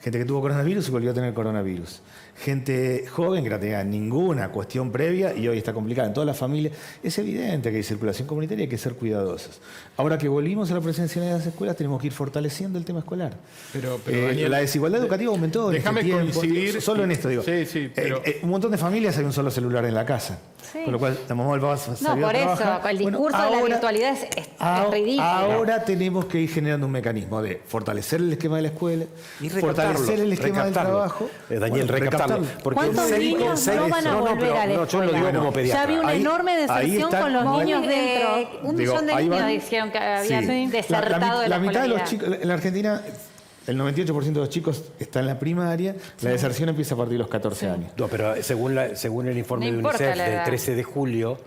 Gente que tuvo coronavirus y volvió a tener coronavirus. Gente joven que no tenía ninguna cuestión previa y hoy está complicada en toda la familia. Es evidente que hay circulación comunitaria y hay que ser cuidadosos. Ahora que volvimos a la presencialidad de las escuelas, tenemos que ir fortaleciendo el tema escolar. Pero, Daniel, la desigualdad educativa aumentó en déjame este tiempo. coincidir. Solo en esto, digo. Sí, sí, pero- un montón de familias hay un solo celular en la casa. Sí. Con lo cual, la mamá o el papá No, salió a por eso, trabajar. el Bueno, discurso de la ahora- virtualidad es ridículo. Ahora tenemos que ir generando un mecanismo de fortalecer el esquema de la escuela, Y fortalecer el esquema del trabajo. Daniel, Bueno, recaptarlo. Porque ¿Cuántos en seis- niños en seis- no van a volver pero- a la no, yo lo escuela? digo como pediatra. Ya vi una Ahí- enorme ahí deserción está- con los no, niños dentro. Un Digo, millón de ahí niños van- dijeron que habían Sí. desertado de la mitad de los escolaridad. chicos, en la Argentina, el 98% de los chicos está en la primaria, la deserción empieza a partir de los 14 años. No, pero según el informe No de importa UNICEF la del edad. 13 de julio,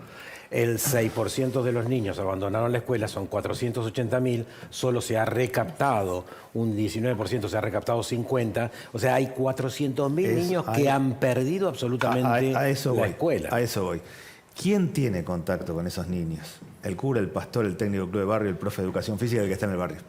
el 6% de los niños abandonaron la escuela, son 480.000, solo se ha recaptado un 19%, se ha recaptado 50, o sea, hay 400.000 Es- niños ahí- que han perdido absolutamente A eso la voy, escuela. A eso voy. ¿Quién tiene contacto con esos niños? El cura, el pastor, el técnico del club de barrio, el profe de educación física, el que está en el barrio.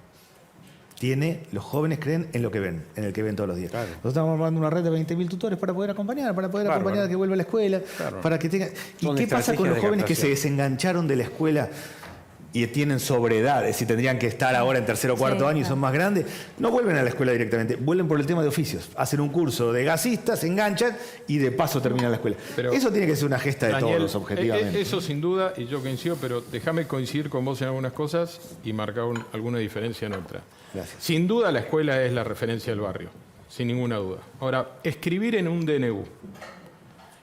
Los jóvenes creen en lo que ven, en el que ven todos los días. Claro. Nosotros estamos armando una red de 20.000 tutores para poder acompañar, Bárbaro. acompañar a que vuelva a la escuela, Claro. para que tenga. ¿Y Son qué pasa con estrategias los de jóvenes que se captación. desengancharon de la escuela y tienen sobreedades y tendrían que estar ahora en tercero o cuarto año y son más grandes? No vuelven a la escuela directamente, vuelven por el tema de oficios. Hacen un curso de gasista, se enganchan y de paso terminan la escuela. Pero, Eso tiene que ser una gesta de Daniel, todos, objetivamente. Eso sin duda, y yo coincido, pero déjame coincidir con vos en algunas cosas y marcar alguna diferencia en otra. Gracias. Sin duda la escuela es la referencia del barrio, sin ninguna duda. Ahora, escribir en un DNU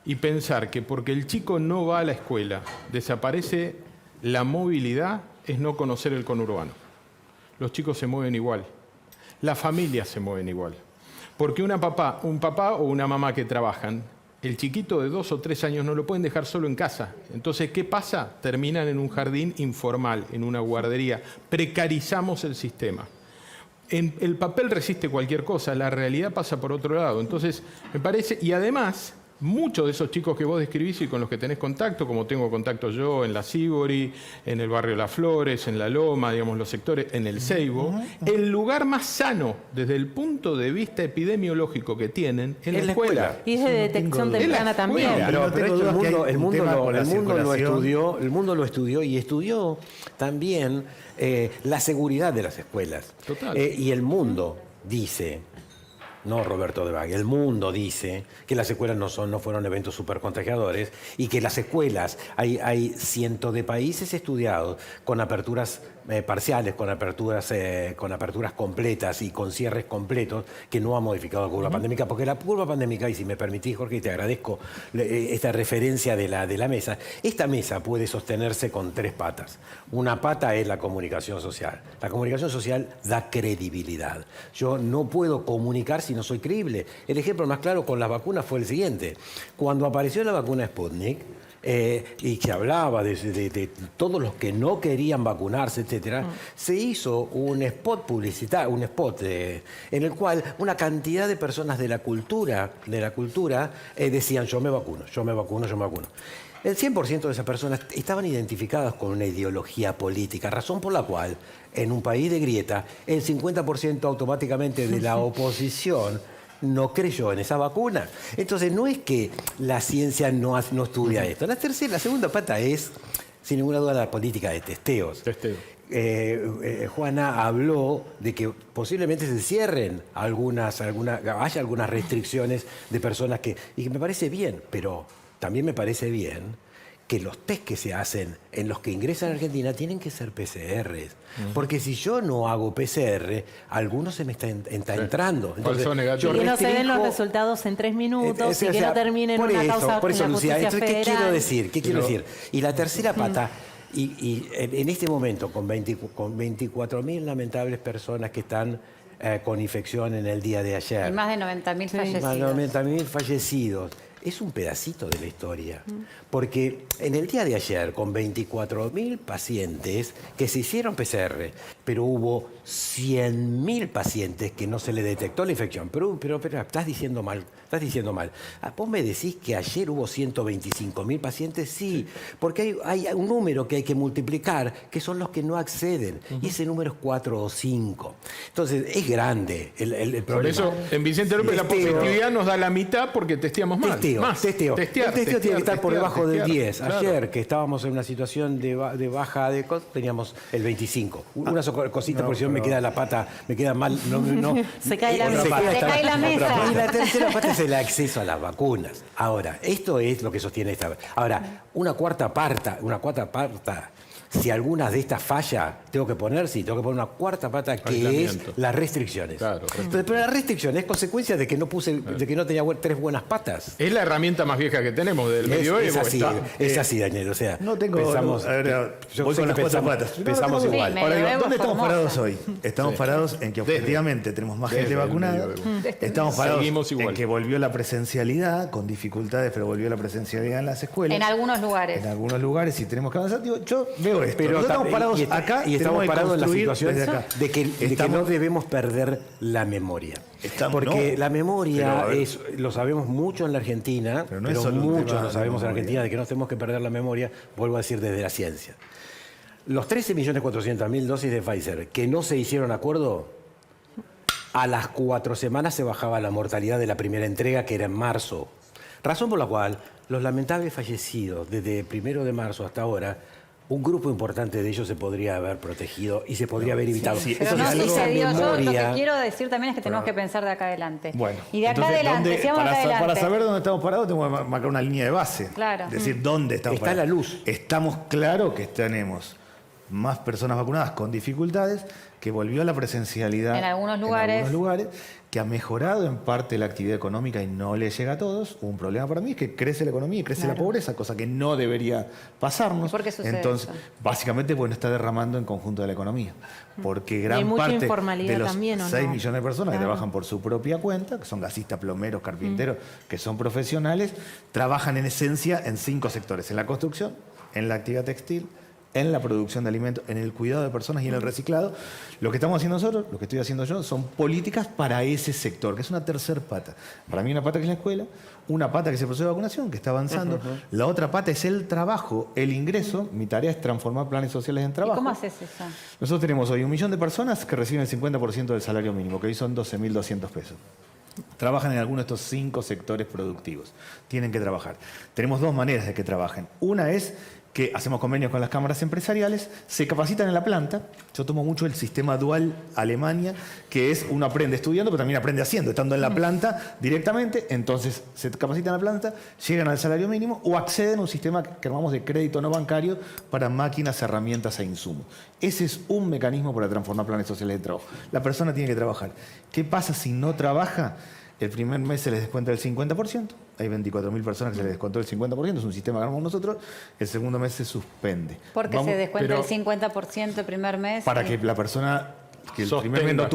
y pensar que porque el chico no va a la escuela desaparece la movilidad es no conocer el conurbano. Los chicos se mueven igual. las familias se mueven igual. Porque un papá o una mamá que trabajan, el chiquito de 2 o 3 años no lo pueden dejar solo en casa. Entonces, ¿qué pasa? Terminan en un jardín informal, en una guardería. Precarizamos el sistema. El papel resiste cualquier cosa, la realidad pasa por otro lado. Entonces, me parece, y además, muchos de esos chicos que vos describís y con los que tenés contacto, como tengo contacto yo en la Sibori, en el barrio Las Flores, en La Loma, digamos, los sectores, en el Seibo, el lugar más sano desde el punto de vista epidemiológico que tienen es la escuela. Y es de detección temprana también. Pero el mundo lo estudió y estudió también la seguridad de las escuelas. Total. Y el mundo dice, no Roberto de Bagge, el mundo dice que las escuelas no fueron eventos supercontagiadores y que las escuelas, hay cientos de países estudiados con aperturas parciales, con aperturas completas y con cierres completos que no ha modificado la curva pandémica, porque la curva pandémica, y si me permitís, Jorge, y te agradezco esta referencia de la mesa, esta mesa puede sostenerse con 3 patas. Una pata es la comunicación social. La comunicación social da credibilidad. Yo no puedo comunicar si no soy creíble. El ejemplo más claro con las vacunas fue el siguiente. Cuando apareció la vacuna Sputnik, y que hablaba de todos los que no querían vacunarse, etcétera, se hizo un spot publicitario, en el cual una cantidad de personas de la cultura decían yo me vacuno. El 100% de esas personas estaban identificadas con una ideología política, razón por la cual en un país de grieta el 50% automáticamente de la oposición no creyó en esa vacuna. Entonces, no es que la ciencia no estudia esto. La segunda pata es, sin ninguna duda, la política de testeos. Juana habló de que posiblemente se cierren haya algunas restricciones de personas y que me parece bien, pero también me parece bien que los test que se hacen en los que ingresan a Argentina tienen que ser PCRs. Porque si yo no hago PCR, alguno se me está entrando. Entonces, y no se den los resultados en 3 minutos y que no terminen una causa por eso, en la Lucía, justicia federal. ¿Qué quiero decir? Y la tercera pata, y en este momento, con 24.000 lamentables personas que están con infección en el día de ayer. Y más de 90.000 fallecidos. Más de 90.000 fallecidos. Es un pedacito de la historia. Porque en el día de ayer, con 24.000 pacientes que se hicieron PCR, pero hubo 100.000 pacientes que no se le detectó la infección. Pero estás diciendo mal. Vos me decís que ayer hubo 125.000 pacientes, sí, porque hay un número que hay que multiplicar, que son los que no acceden, y ese número es 4 o 5. Entonces, es grande el problema. Por eso, en Vicente López la positividad nos da la mitad porque testeamos mal. Testeo. El testeo tiene que estar por debajo del 10. Claro. Ayer, que estábamos en una situación de baja de cosas, teníamos el 25. Una cosita, por si no me queda la pata, me queda mal. Se cae la mesa. Se cae la mesa. Y la tercera pata es el acceso a las vacunas. Ahora, esto es lo que sostiene esta. Ahora, una cuarta parte, si alguna de estas falla, tengo que poner una cuarta pata que es las restricciones. Claro, Entonces, pero la restricción es consecuencia de que no tenía 3 buenas patas. Es la herramienta más vieja que tenemos del medioevo. Es así, Daniel. O sea, no tengo. pensamos, voy con las 4 patas. Pensamos Sí, igual. medioevo Ahora, ¿dónde estamos Formosa. parados hoy? Estamos parados en que objetivamente tenemos más gente Desde el vacunada. medioevo. Estamos parados Seguimos igual. en que volvió la presencialidad, con dificultades, pero volvió la presencialidad en las escuelas. En algunos lugares. En algunos lugares, y tenemos que avanzar. Digo, yo veo esto. Pero Nosotros estamos parados acá y estamos parados en la situación desde acá. de que no debemos perder la memoria. Porque no. la memoria Pero, lo sabemos mucho en la Argentina, Pero pero, no es solo un mucho tema lo de sabemos en memoria. Argentina, de que no tenemos que perder la memoria, vuelvo a decir, desde la ciencia. Los 13.400.000 dosis de Pfizer que no se hicieron acuerdo, a las 4 semanas se bajaba la mortalidad de la primera entrega, que era en marzo. Razón por la cual los lamentables fallecidos desde el 1 de marzo hasta ahora, un grupo importante de ellos se podría haber protegido y se podría haber evitado. Sí, Pero eso no es algo- sucedió. Yo lo memoria- que quiero decir también es que tenemos que pensar de acá adelante. Bueno, Y de acá entonces, adelante, si vamos acá adelante. para saber dónde estamos parados, tengo que marcar una línea de base. Claro. Es decir, dónde estamos Está parados. la luz. Estamos claros que tenemos más personas vacunadas con dificultades, que volvió a la presencialidad En algunos lugares. que ha mejorado en parte la actividad económica y no le llega a todos. Un problema para mí es que crece la economía y crece la pobreza, cosa que no debería pasarnos. ¿Y por qué sucede Entonces, eso? básicamente porque no está derramando en conjunto de la economía. Porque gran hay mucha parte informalidad de los también, ¿o 6 no? millones de personas que Claro. trabajan por su propia cuenta, que son gasistas, plomeros, carpinteros, que son profesionales, trabajan en esencia en 5 sectores: en la construcción, en la actividad textil, en la producción de alimentos, en el cuidado de personas y en el reciclado. Lo que estamos haciendo nosotros, lo que estoy haciendo yo, son políticas para ese sector, que es una tercer pata. Para mí una pata que es la escuela, una pata que es el proceso de vacunación, que está avanzando. La otra pata es el trabajo, el ingreso. Mi tarea es transformar planes sociales en ¿Y trabajo. cómo haces eso? Nosotros tenemos hoy 1 millón de personas que reciben el 50% del salario mínimo, que hoy son 12.200 pesos. Trabajan en alguno de estos 5 sectores productivos. Tienen que trabajar. Tenemos 2 maneras de que trabajen. Una es que hacemos convenios con las cámaras empresariales, se capacitan en la planta. Yo tomo mucho el sistema dual Alemania, que es uno aprende estudiando, pero también aprende haciendo, estando en la planta directamente. Entonces se capacitan en la planta, llegan al salario mínimo o acceden a un sistema que llamamos de crédito no bancario para máquinas, herramientas e insumos. Ese es un mecanismo para transformar planes sociales de trabajo. La persona tiene que trabajar. ¿Qué pasa si no trabaja? El primer mes se les descuenta el 50%, hay 24.000 personas que se les descontó el 50%, es un sistema que armamos nosotros. El segundo mes se suspende. ¿Por qué Vamos- se descuenta pero- el 50% el primer mes? Para que la persona que el Sostenga. primer mes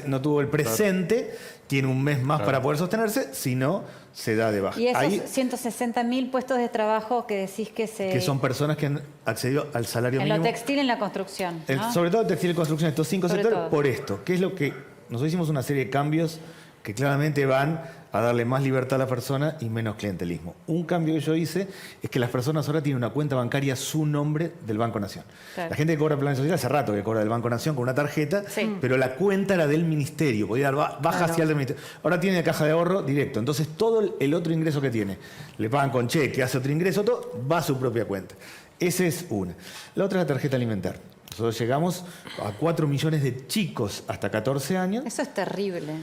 no tuvo el presente, tiene un mes más para poder sostenerse, si no, se da de baja. Y esos Ahí, 160.000 puestos de trabajo que decís que se... que son personas que han accedido al salario en mínimo. lo textil y en la construcción, ¿no? Sobre todo textil y construcción, estos 5 Sobre sectores, todo. por esto, que es lo que nosotros hicimos una serie de cambios que claramente van a darle más libertad a la persona y menos clientelismo. Un cambio que yo hice es que las personas ahora tienen una cuenta bancaria a su nombre del Banco Nación. Claro. La gente que cobra planes sociales hace rato que cobra del Banco Nación con una tarjeta, Sí. pero la cuenta era del ministerio, podía dar baja hacia el del ministerio. Ahora tiene la caja de ahorro directo, entonces todo el otro ingreso que tiene, le pagan con cheque, hace otro ingreso, todo va a su propia cuenta. Esa es una. La otra es la tarjeta alimentaria. Nosotros llegamos a 4 millones de chicos hasta 14 años Eso es terrible.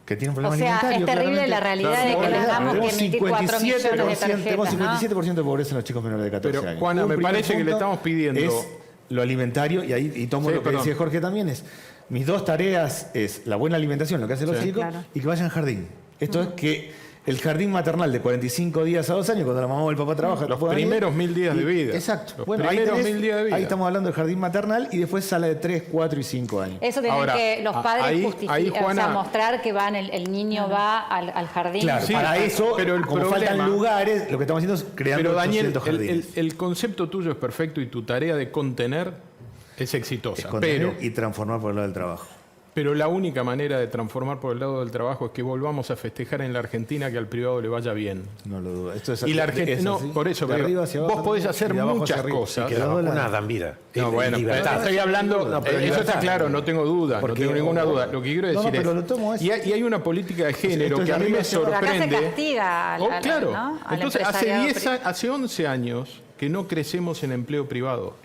que tienen un O problema sea, alimentario. es terrible claramente. la realidad de que les damos que emitir 4 millones de Tenemos tarjetas, 57% de pobreza en los chicos menores de 14 Pero, años. Juana, Un me primer parece que le punto estamos pidiendo- es lo alimentario, y tomo Sí, lo que perdón. decía Jorge también, es mis 2 tareas es la buena alimentación, lo que hacen los Sí. chicos, Claro. y que vayan al jardín. Esto es que el jardín maternal de 45 días a 2 años, cuando la mamá o el papá trabajan, Los puedan ir. primeros 1000 días de vida. Exacto. Los Bueno, ahí primeros tenés- 1000 días de vida. Ahí estamos hablando del jardín maternal y después sala de 3, 4 y 5 años. Eso tienen Ahora, que los padres ahí, justificar, Juana, o sea, mostrar que van, el niño va al jardín. Claro, Sí, para eso, pero el como problema- faltan lugares, lo que estamos haciendo es creando Pero Daniel, 800 jardines. el concepto tuyo es perfecto y tu tarea de contener es exitosa. Es contener pero, y transformar por el lado del trabajo. pero la única manera de transformar por el lado del trabajo es que volvamos a festejar en la Argentina que al privado le vaya bien. No lo dudo. Esto es Y la Argentina, es no, así. por eso, De pero arriba hacia vos abajo, podés hacer y de abajo muchas hacia arriba. cosas. Que las vacunas dan vida. No, bueno, libertad. estoy hablando, No, pero eso está libertad. claro, no tengo duda, Porque- no tengo ninguna duda. Lo que quiero No, no, decir pero es, lo tomo eso. y hay una política de género esto es que a mí arriba me hacia abajo. Pero acá se sorprende. castiga Oh, claro. ¿no? al Entonces, hace empresariado. hace 11 años que no crecemos en empleo privado.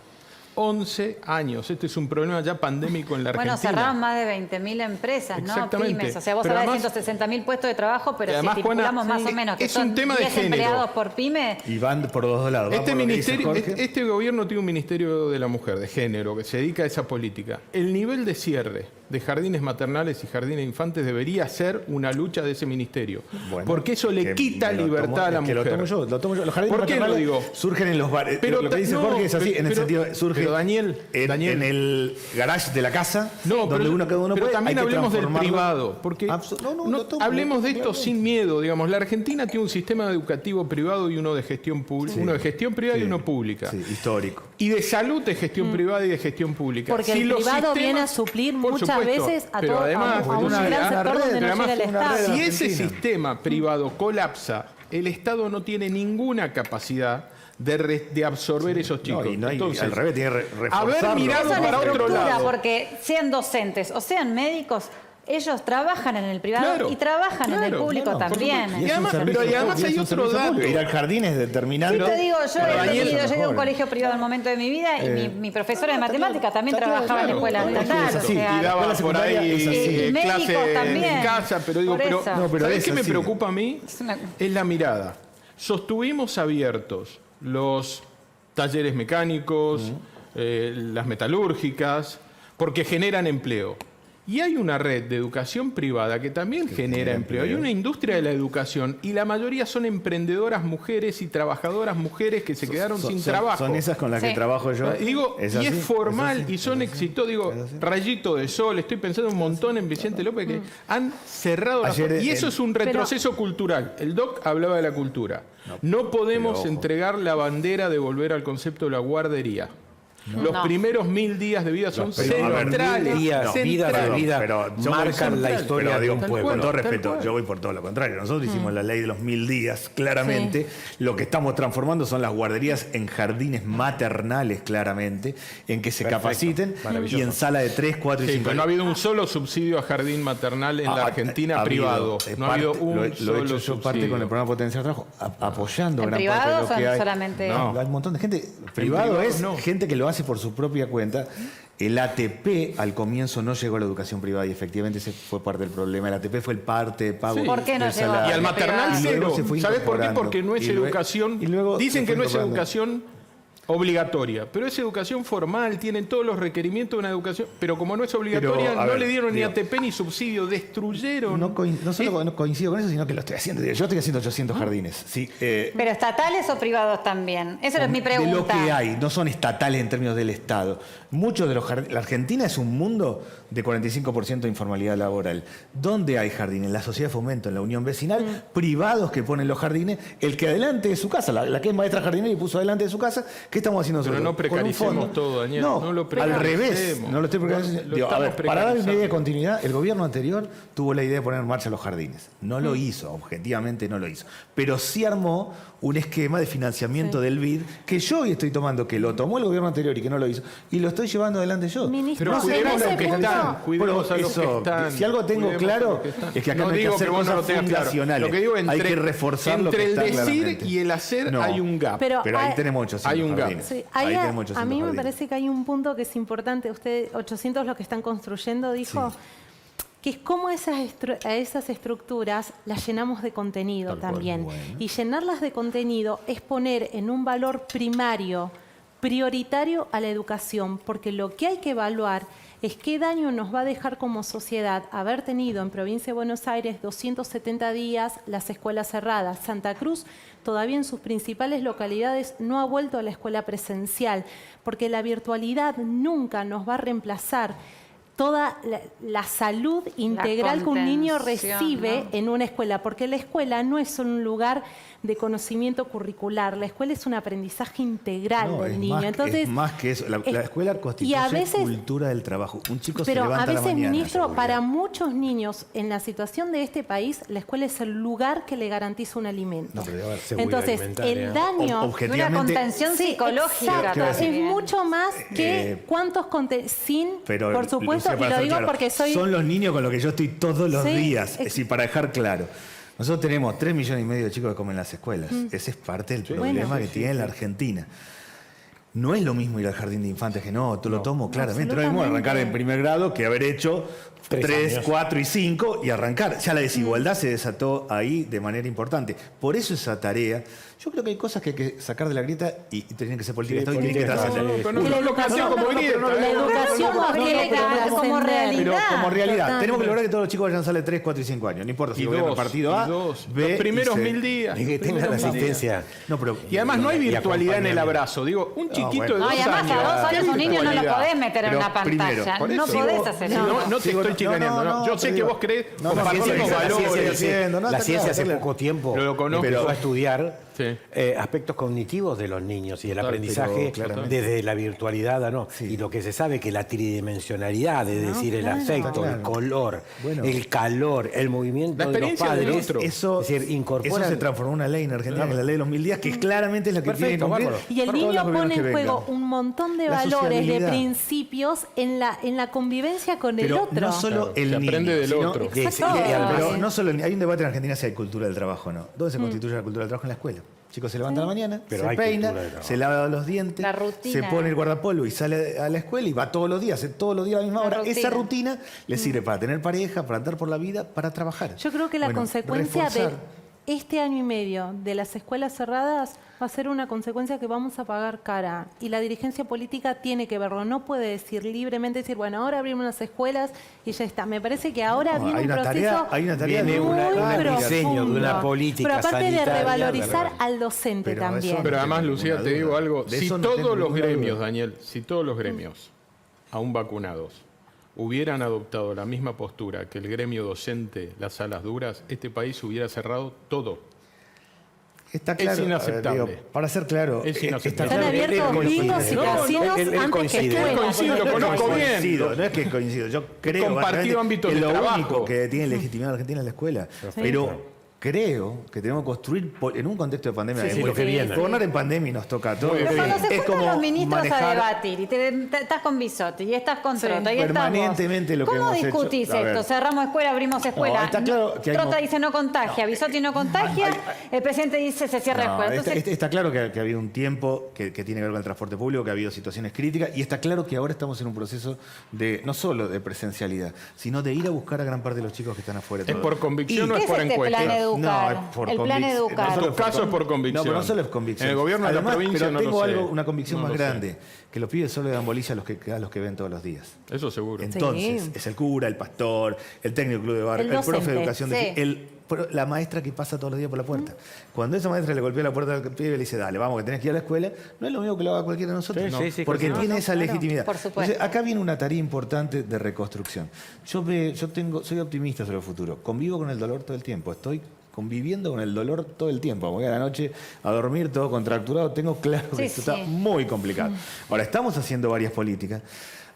11 años. Este es un problema ya pandémico en la Bueno, Argentina. cerraron más de 20.000 empresas, ¿no? Exactamente. Pymes. O sea, vos Pero hablás de además- 160.000 puestos de trabajo, pero Y si además, estipulamos Juana, más o menos que es un son tema de 10 género. empleados por pyme, Y van por los dos lados. Va Este por lo que dice ministerio, Jorge. este gobierno tiene un ministerio de la mujer, de género, que se dedica a esa política. El nivel de cierre de jardines maternales y jardines de infantes debería ser una lucha de ese ministerio. Bueno, porque eso le que quita me lo libertad tomo- a la es que mujer. lo tomo yo. Los jardines ¿Por qué lo maternales digo? surgen en los bares. Pero lo que dice no, Jorge es así, en el pero- sentido, surge pero Daniel, en el garage de la casa, No, donde pero, cada uno pero puede. también hay que hablemos del transformarlo. privado, porque No, no, lo tomo, hablemos de esto claramente. sin miedo, digamos. La Argentina tiene un sistema educativo privado y uno de gestión pública, uno de gestión privada y Sí, uno pública. Sí, histórico. Y de salud de gestión privada y de gestión pública. Porque el los privado viene a suplir por muchas supuesto, veces a pero todo además, a un una- gran una sector red, donde pero no además llega el una Estado. red. si ese Argentina. sistema privado colapsa, el Estado no tiene ninguna capacidad de absorber esos chicos. No, y no hay, Entonces, al revés, tiene que haber reforzarlo. mirado eso es la para otro estructura, lado. porque sean docentes o sean médicos, ellos trabajan en el privado Claro, y trabajan en el claro, público No, por también. supuesto. Y es un además- servicio pero y además público, hay es un otro servicio dato. público. Ir al jardín es determinante. Sí, te digo, yo Pero he Daniel- llegué a un mejor. colegio privado en un momento de mi vida y mi profesora de matemáticas también está claro, trabajaba en claro, escuelas claro, estatales. es así. o sea, Y daba la por secundaria ahí es así. Y médicos clase también. en casa, pero digo, Por pero, eso. No, pero ¿sabés es qué me así. preocupa a mí? Es una- Es la mirada. Sostuvimos abiertos los talleres mecánicos, las metalúrgicas, porque generan empleo. Y hay una red de educación privada que también genera empleo. Hay una industria de la educación y la mayoría son emprendedoras mujeres y trabajadoras mujeres que se quedaron sin trabajo. Son esas con las que trabajo yo. Digo, ¿Es y así? es formal así? y son exitosos. Digo, Rayito de Sol, estoy pensando un montón en Vicente López que han cerrado las Ayer puertas. Y eso el- es un retroceso cultural. El doc hablaba de la cultura. No podemos pero ojo. entregar la bandera de volver al concepto de la guardería. Los primeros 1000 días de vida son pero, a ver, centrales. 1000 días, vida de centrales. vida, pero yo voy marcan la central, historia pero de un digo, pueblo. Con todo Tal respeto, cual. yo voy por todo lo contrario. Nosotros hicimos la ley de los 1000 días, claramente. Lo que estamos transformando son las guarderías en jardines maternales, claramente, en que se capaciten y en sala de 3, 4 y Sí, 5 pero no ha habido un solo subsidio a jardín maternal en la Argentina privado. No ha habido un lo he hecho solo yo subsidio. parte con el programa Potenciar Trabajo, apoyando ¿En gran privado parte de lo o que hay. solamente? No, hay un montón de gente. Privado privado es no. gente que lo hace por su propia cuenta. El ATP al comienzo no llegó a la educación privada y efectivamente ese fue parte del problema. El ATP fue el parte de pago. Sí. ¿Por qué no del llegó? salario. Y al maternal Y luego cero. se fue ¿Sabes por qué? incorporando. Porque no es Y luego- educación. y luego Dicen se que fue no es incorporando. educación obligatoria, pero es educación formal, tienen todos los requerimientos de una educación, pero como no es obligatoria, Pero, a no ver, le dieron ni digo, ATP ni subsidio, destruyeron. No solo no coincido con eso, sino que lo estoy haciendo. Yo estoy haciendo 800 jardines. Sí, ¿Pero estatales o privados también? Esa es mi pregunta. De lo que hay, no son estatales en términos del Estado. Muchos de los jardines. La Argentina es un mundo de 45% de informalidad laboral. ¿Dónde hay jardines? En la sociedad de fomento, en la unión vecinal, privados que ponen los jardines, el que adelante de su casa, la que es maestra jardinera y puso adelante de su casa, ¿qué estamos haciendo Pero nosotros? no precaricemos Con un fondo. todo, Daniel, No, no lo al precaricemos. revés, no lo estoy precarizando. Lo Digo, a ver, estamos para dar una idea de precarizando. continuidad, el gobierno anterior tuvo la idea de poner en marcha los jardines. No lo hizo, objetivamente no lo hizo. Pero sí armó un esquema de financiamiento del BID que yo hoy estoy tomando, que lo tomó el gobierno anterior y que no lo hizo, y lo estoy llevando adelante yo. Ministro, Pero no sé, cuidemos en a los ese que punto- están, cuidemos a los que Eso, están. si algo tengo cuidemos a claro, los que están. es que acá no no hay que digo hacer que vos no lo cosas tengas claro. fundacionales. Lo que digo, Hay que reforzar lo entre que el está decir claramente. y el hacer No. hay un gap. Pero Pero ahí hay- tenemos 800 hay un gap. jardines. Sí, Ahí ahí tenemos 800 a mí me jardines. parece que hay un punto que es importante. Usted, 800 los que están construyendo, dijo, que es cómo a esas estructuras las llenamos de contenido también. Y llenarlas de contenido es poner en un valor primario, prioritario a la educación, porque lo que hay que evaluar es qué daño nos va a dejar como sociedad haber tenido en Provincia de Buenos Aires 270 días las escuelas cerradas. Santa Cruz todavía en sus principales localidades no ha vuelto a la escuela presencial, porque la virtualidad nunca nos va a reemplazar toda la salud integral que un niño contención, recibe ¿no? en una escuela, porque la escuela no es solo un lugar de conocimiento curricular, la escuela es un aprendizaje integral No, del es niño. más, Entonces, es más que eso. La escuela constituye y a veces- cultura del trabajo. Un chico se pero levanta a veces, a la mañana. ministro, seguridad. para muchos niños en la situación de este país, la escuela es el lugar que le garantiza un alimento. No, pero debe haber seguridad Entonces, alimentaria. el daño... Una Objetivamente, contención Sí, psicológica. exacto, es también. mucho más que cuántos sin, pero, por supuesto, Lucía, y para lo ser digo claro, porque soy... son los niños con los que yo estoy todos los Sí, días. Es decir, para dejar claro. Nosotros tenemos 3,5 millones de chicos que comen en las escuelas. Ese es parte del problema Bueno. que tiene la Argentina. No es lo mismo ir al jardín de infantes que no, lo tomo claramente. No es lo mismo arrancar en primer grado que haber hecho 3, años. 4 y 5 y arrancar. Ya la desigualdad se desató ahí de manera importante. Por eso esa tarea, yo creo que hay cosas que hay que sacar de la grieta y tienen que ser políticas de Estado y tienen que trascender. Pero no lo planteó como grieta. La educación no, tiene que pero no como trascender. realidad. Pero como realidad, Total. tenemos que lograr que todos los chicos vayan a sala de 3, 4 y 5 años. No importa si Y el gobierno dos, partido A, y dos. B, Los primeros y C. 1000 días. Y que tenga la asistencia. No, pero, Y además no hay Y virtualidad en el acompañamiento. abrazo. Digo, un chiquito bueno. de No, 2 y además años. a 2 años ¿qué un niño no lo virtualidad? podés meter en Pero una primero, pantalla. por No eso. podés hacer eso. No te estoy chicaneando. No, yo sé que vos crees, No, no, compartimos la ciencia valores. haciendo, no, la está ciencia claro, hace claro. poco tiempo Pero lo conozco. empezó a estudiar Sí. aspectos cognitivos de los niños y el Total, aprendizaje pero claramente. desde la virtualidad a no. Y lo que se sabe que la tridimensionalidad, es decir, el afecto, Claro. el color, Bueno. el calor, el movimiento La de los experiencia del padres, otro. Eso, es decir, incorporan... eso se transformó en una ley en Argentina, que es la ley de los 1000 días, que claramente es la que tiene que Perfecto, cumplir. bárbaro. Y el para todos niño los gobiernos pone en que juego vengan. un montón de La valores, de sociabilidad. principios en la convivencia con el Pero otro. no solo el se niño, aprende del sino- otro. Exacto. y además- Pero no solo hay un debate en Argentina si hay cultura del trabajo o no. ¿Dónde se constituye la cultura del trabajo? En la escuela. Chicos se levantan a la mañana, Pero se hay peina, cultura del trabajo. se lava los dientes, La rutina. se pone el guardapolvo y sale a la escuela y va todos los días, hace todos los días a la misma La hora. rutina. Esa rutina le sirve para tener pareja, para andar por la vida, para trabajar. Yo creo que la Bueno, consecuencia de reforzar. este año y medio de las escuelas cerradas va a ser una consecuencia que vamos a pagar cara. Y la dirigencia política tiene que verlo. No puede decir libremente, bueno, ahora abrimos unas escuelas y ya está. Me parece que ahora No, viene hay un una proceso tarea- hay una tarea muy de un diseño de una profundo. política Pero aparte sanitaria, de revalorizar ¿verdad? al docente Pero también. eso- Pero además, tengo Lucía, ninguna te digo duda. algo. De Si eso no tengo todos los ninguna gremios, duda. Daniel, si todos los gremios, aún vacunados, hubieran adoptado la misma postura que el gremio docente, las salas duras, este país hubiera cerrado todo. Está claro. Es inaceptable. A ver, digo, para ser claro, Es inaceptable. Están claro que abiertos él coincide. bingos y No, casinos él antes que coincide. escuelas. Coincido, lo Porque- conozco bien. Coincido, no es que coincido, yo creo Compartido básicamente ámbito que de lo trabajo. único que tiene legitimidad en Argentina es la escuela. Pero creo que tenemos que construir en un contexto de pandemia. Sí, lo que viene. Gobernar en pandemia y nos toca a todos. Pero cuando se Es juntan como los ministros a manejar debatir y estás con Bisotti y estás con Sí. Trota y estás vos, Permanentemente lo que ¿cómo hemos hecho? discutís A ver. esto? Cerramos escuela, abrimos escuela. No, está claro que hay Trota mo- dice no contagia, Bisotti no contagia, el presidente dice se cierra No, escuela. Entonces, está claro que ha habido un tiempo que tiene que ver con el transporte público, que ha habido situaciones críticas, y está claro que ahora estamos en un proceso de no solo de presencialidad, sino de ir a buscar a gran parte de los chicos que están afuera. ¿Es por convicción o ¿qué es es por este encuesta? plan educar? No, es por el plan convic- educar. En tu caso es por convicción. No, pero no solo es convicción. En el gobierno de la Además, provincia pero no lo tengo sé. una convicción No más lo sé. grande, que los pibes solo le dan bolilla a los que ven todos los días. Eso seguro. Entonces, Sí. es el cura, el pastor, el técnico del club de barrio, El el profe de docente, educación, sí. la maestra que pasa todos los días por la puerta. Cuando esa maestra le golpea la puerta al pibe y le dice, dale, vamos, que tenés que ir a la escuela, no es lo mismo que lo haga cualquiera de nosotros. Sí, No, sí, sí, porque claro. tiene esa claro, legitimidad. por supuesto. Entonces, acá viene una tarea importante de reconstrucción. Soy optimista sobre el futuro. Convivo con el dolor todo el tiempo. Estoy conviviendo con el dolor todo el tiempo. Voy a la noche a dormir todo contracturado. Tengo claro que Sí, esto está sí. muy complicado. Ahora, estamos haciendo varias políticas.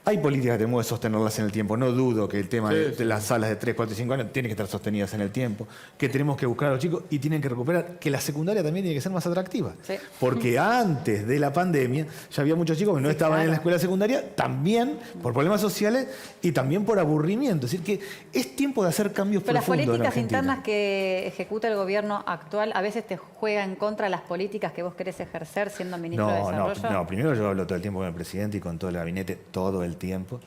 Hay políticas que tenemos que sostenerlas en el tiempo. No dudo que el tema Sí, de sí. las salas de 3, 4 y 5 años tiene que estar sostenidas en el tiempo, que tenemos que buscar a los chicos y tienen que recuperar, que la secundaria también tiene que ser más atractiva. Sí. Porque antes de la pandemia ya había muchos chicos que no estaban en la escuela secundaria, también por problemas sociales y también por aburrimiento. Es decir, que es tiempo de hacer cambios Pero las profundos en políticas Argentina. internas que ejecuta el gobierno actual a veces te juega en contra de las políticas que vos querés ejercer siendo ministro de Desarrollo. No, primero yo hablo todo el tiempo con el presidente y con todo el gabinete, todo el tiempo.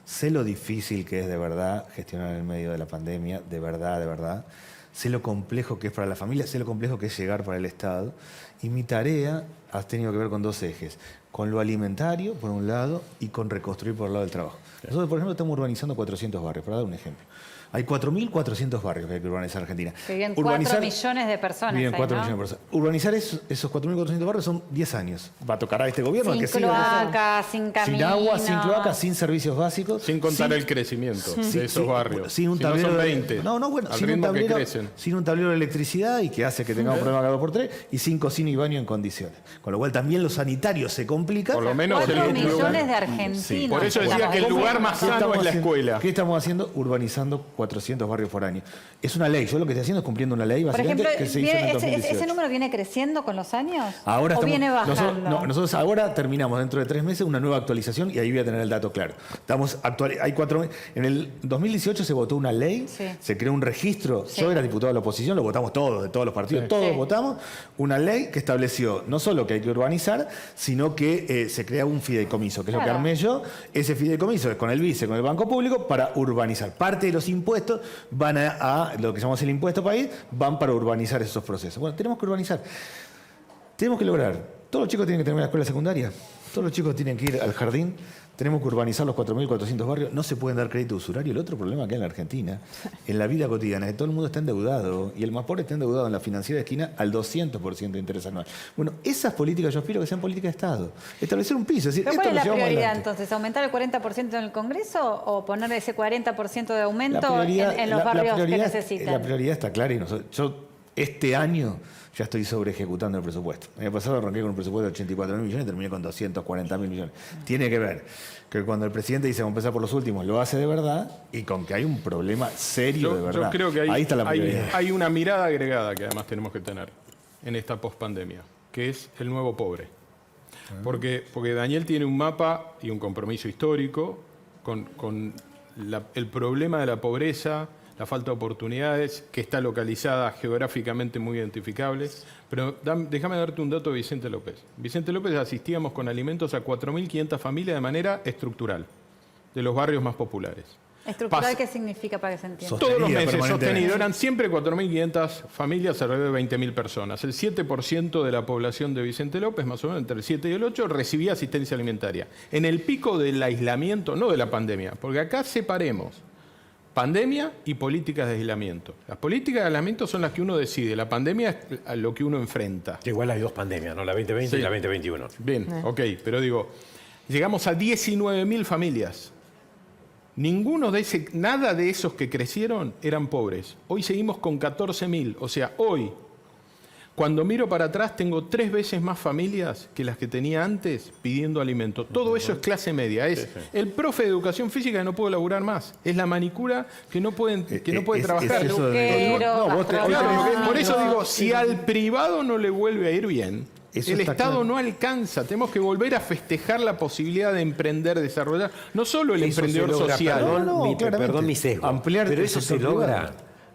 Sé lo difícil que es de verdad gestionar en el medio de la pandemia, de verdad, de verdad. Sé lo complejo que es para la familia, sé lo complejo que es llegar para el Estado. Y mi tarea ha tenido que ver con dos ejes. Con lo alimentario, por un lado, y con reconstruir por el lado del trabajo. Nosotros, por ejemplo, estamos urbanizando 400 barrios, para dar un ejemplo. Hay 4.400 barrios que hay que urbanizar en Argentina. Que viven 4 millones de personas Viven ahí, 4 ¿no? millones de personas. Urbanizar esos 4.400 barrios son 10 años. Va a tocar a este gobierno Sin que siga cloaca, sin camino. sin agua, sin cloaca, sin servicios básicos. Sin contar el crecimiento de esos barrios. Sin un Si no tablero son de- 20. bueno, al sin un ritmo que tablero, crecen. sin un tablero de electricidad y que hace que tengamos problemas cada 2x3 y sin cocina y baño en condiciones. Con lo cual también los sanitarios se complican. Por lo menos 4 el millones lugar- de argentinos. Por eso decía estamos que el diciendo. lugar más ¿Qué sano estamos es la haciendo? escuela. ¿Qué estamos haciendo? Urbanizando 400 barrios por año. Es una ley. Yo lo que estoy haciendo es cumpliendo una ley, Por básicamente, ejemplo, que se hizo en el ¿ese 2018. número viene creciendo con los años? Ahora ¿O estamos- viene bajando? Nosotros ahora terminamos dentro de 3 meses una nueva actualización y ahí voy a tener el dato claro. Hay 4 meses. En el 2018 se votó una ley, Sí. se creó un registro. Sí. Yo era diputado de la oposición, lo votamos todos, de todos los partidos, Sí. todos Sí. votamos. Una ley que estableció no solo que hay que urbanizar, sino que se crea un fideicomiso, que es lo que Claro. armé yo. Ese fideicomiso es con el vice, con el Banco Público, para urbanizar. Parte de los impuestos van a lo que llamamos el impuesto país, van para urbanizar esos procesos. Bueno, tenemos que urbanizar. Tenemos que lograr. Todos los chicos tienen que tener una escuela secundaria. Todos los chicos tienen que ir al jardín. Tenemos que urbanizar los 4.400 barrios. No se pueden dar crédito usurario. El otro problema que hay en la Argentina, en la vida cotidiana, es que todo el mundo está endeudado. Y el más pobre está endeudado en la financiera de esquina al 200% de interés anual. Bueno, esas políticas yo aspiro que sean políticas de Estado. Establecer un piso. Es decir, ¿Pero esto cuál es lo la llevamos prioridad adelante. entonces? ¿Aumentar el 40% en el Congreso o poner ese 40% de aumento en los la barrios que prioridad- necesitan? La prioridad está clara y yo este año ya estoy sobre ejecutando el presupuesto. El año pasado arranqué con un presupuesto de 84.000 millones y terminé con 240.000 millones. Tiene que ver que cuando el presidente dice vamos a empezar por los últimos, lo hace de verdad y con que hay un problema serio de verdad. Yo creo que ahí está la prioridad. hay una mirada agregada que además tenemos que tener en esta pospandemia, que es el nuevo pobre. Porque Daniel tiene un mapa y un compromiso histórico con el problema de la pobreza, la falta de oportunidades, que está localizada geográficamente muy identificable. Pero déjame darte un dato de Vicente López. Vicente López asistíamos con alimentos a 4.500 familias de manera estructural, de los barrios más populares. ¿Estructural qué significa para que se entienda? Todos los Sostenida meses permanentemente. sostenido. Eran siempre 4.500 familias, alrededor de 20.000 personas. El 7% de la población de Vicente López, más o menos entre el 7 y el 8, recibía asistencia alimentaria. En el pico del aislamiento, no de la pandemia, porque acá separemos pandemia y políticas de aislamiento. Las políticas de aislamiento son las que uno decide. La pandemia es a lo que uno enfrenta. Igual hay dos pandemias, ¿no? La 2020 Sí. y la 2021. Bien, ok, pero digo, llegamos a 19.000 familias. Nada de esos que crecieron eran pobres. Hoy seguimos con 14.000. O sea, hoy, cuando miro para atrás, tengo 3 veces más familias que las que tenía antes pidiendo alimento. Todo eso es clase media. Es el profe de educación física que no puede laburar más. Es la manicura que no puede trabajar. es eso Peluquero, vos te- Claro, gastronómico. por eso digo, si al privado no le vuelve a ir bien, Eso el está Estado claro. no alcanza. Tenemos que volver a festejar la posibilidad de emprender, desarrollar, no solo el Eso emprendedor se logra, social. Perdón, claramente. perdón mi sesgo. Ampliar pero el eso se sector logra privado.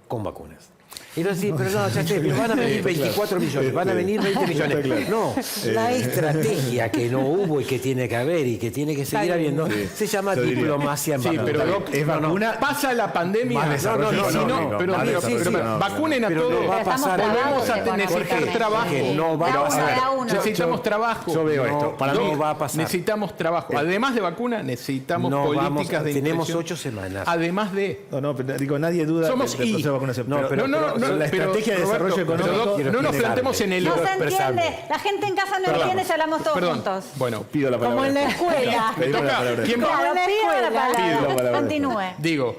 con vacunas. Y no, sí, pero no, ya sé, pero van a venir 24 millones, van a venir 20 millones. No, la estrategia que no hubo y que tiene que haber y que tiene que seguir habiendo, se llama Yo diría. diplomacia en Sí, vacunas. pero Doc, es vacuna. pasa la pandemia. Más desarrollo y si no, económico, pero, más pero, desarrollo pero, económico. vacunen a Pero todos. no va a pasar. Volvemos a necesitar económicamente. trabajo. Que no va a Da uno, pasar. da uno. Necesitamos trabajo. Yo veo No, esto. Para no mí va a pasar. Necesitamos trabajo. Además de vacuna, necesitamos No políticas vamos- de tenemos inclusión. 8 semanas. Además de... No, pero digo, nadie duda Somos del I. proceso de vacunación. No, pero la estrategia de desarrollo Roberto, económico... pero no nos tiene plantemos tarde. en el... No se expresable. entiende. La gente en casa no entiende si hablamos todos Perdón. juntos. Bueno, Pido la palabra. Como en la escuela. me Pedimos la toca. palabra. ¿Quién va? Como en la escuela. Pido la palabra. Continúe. Digo,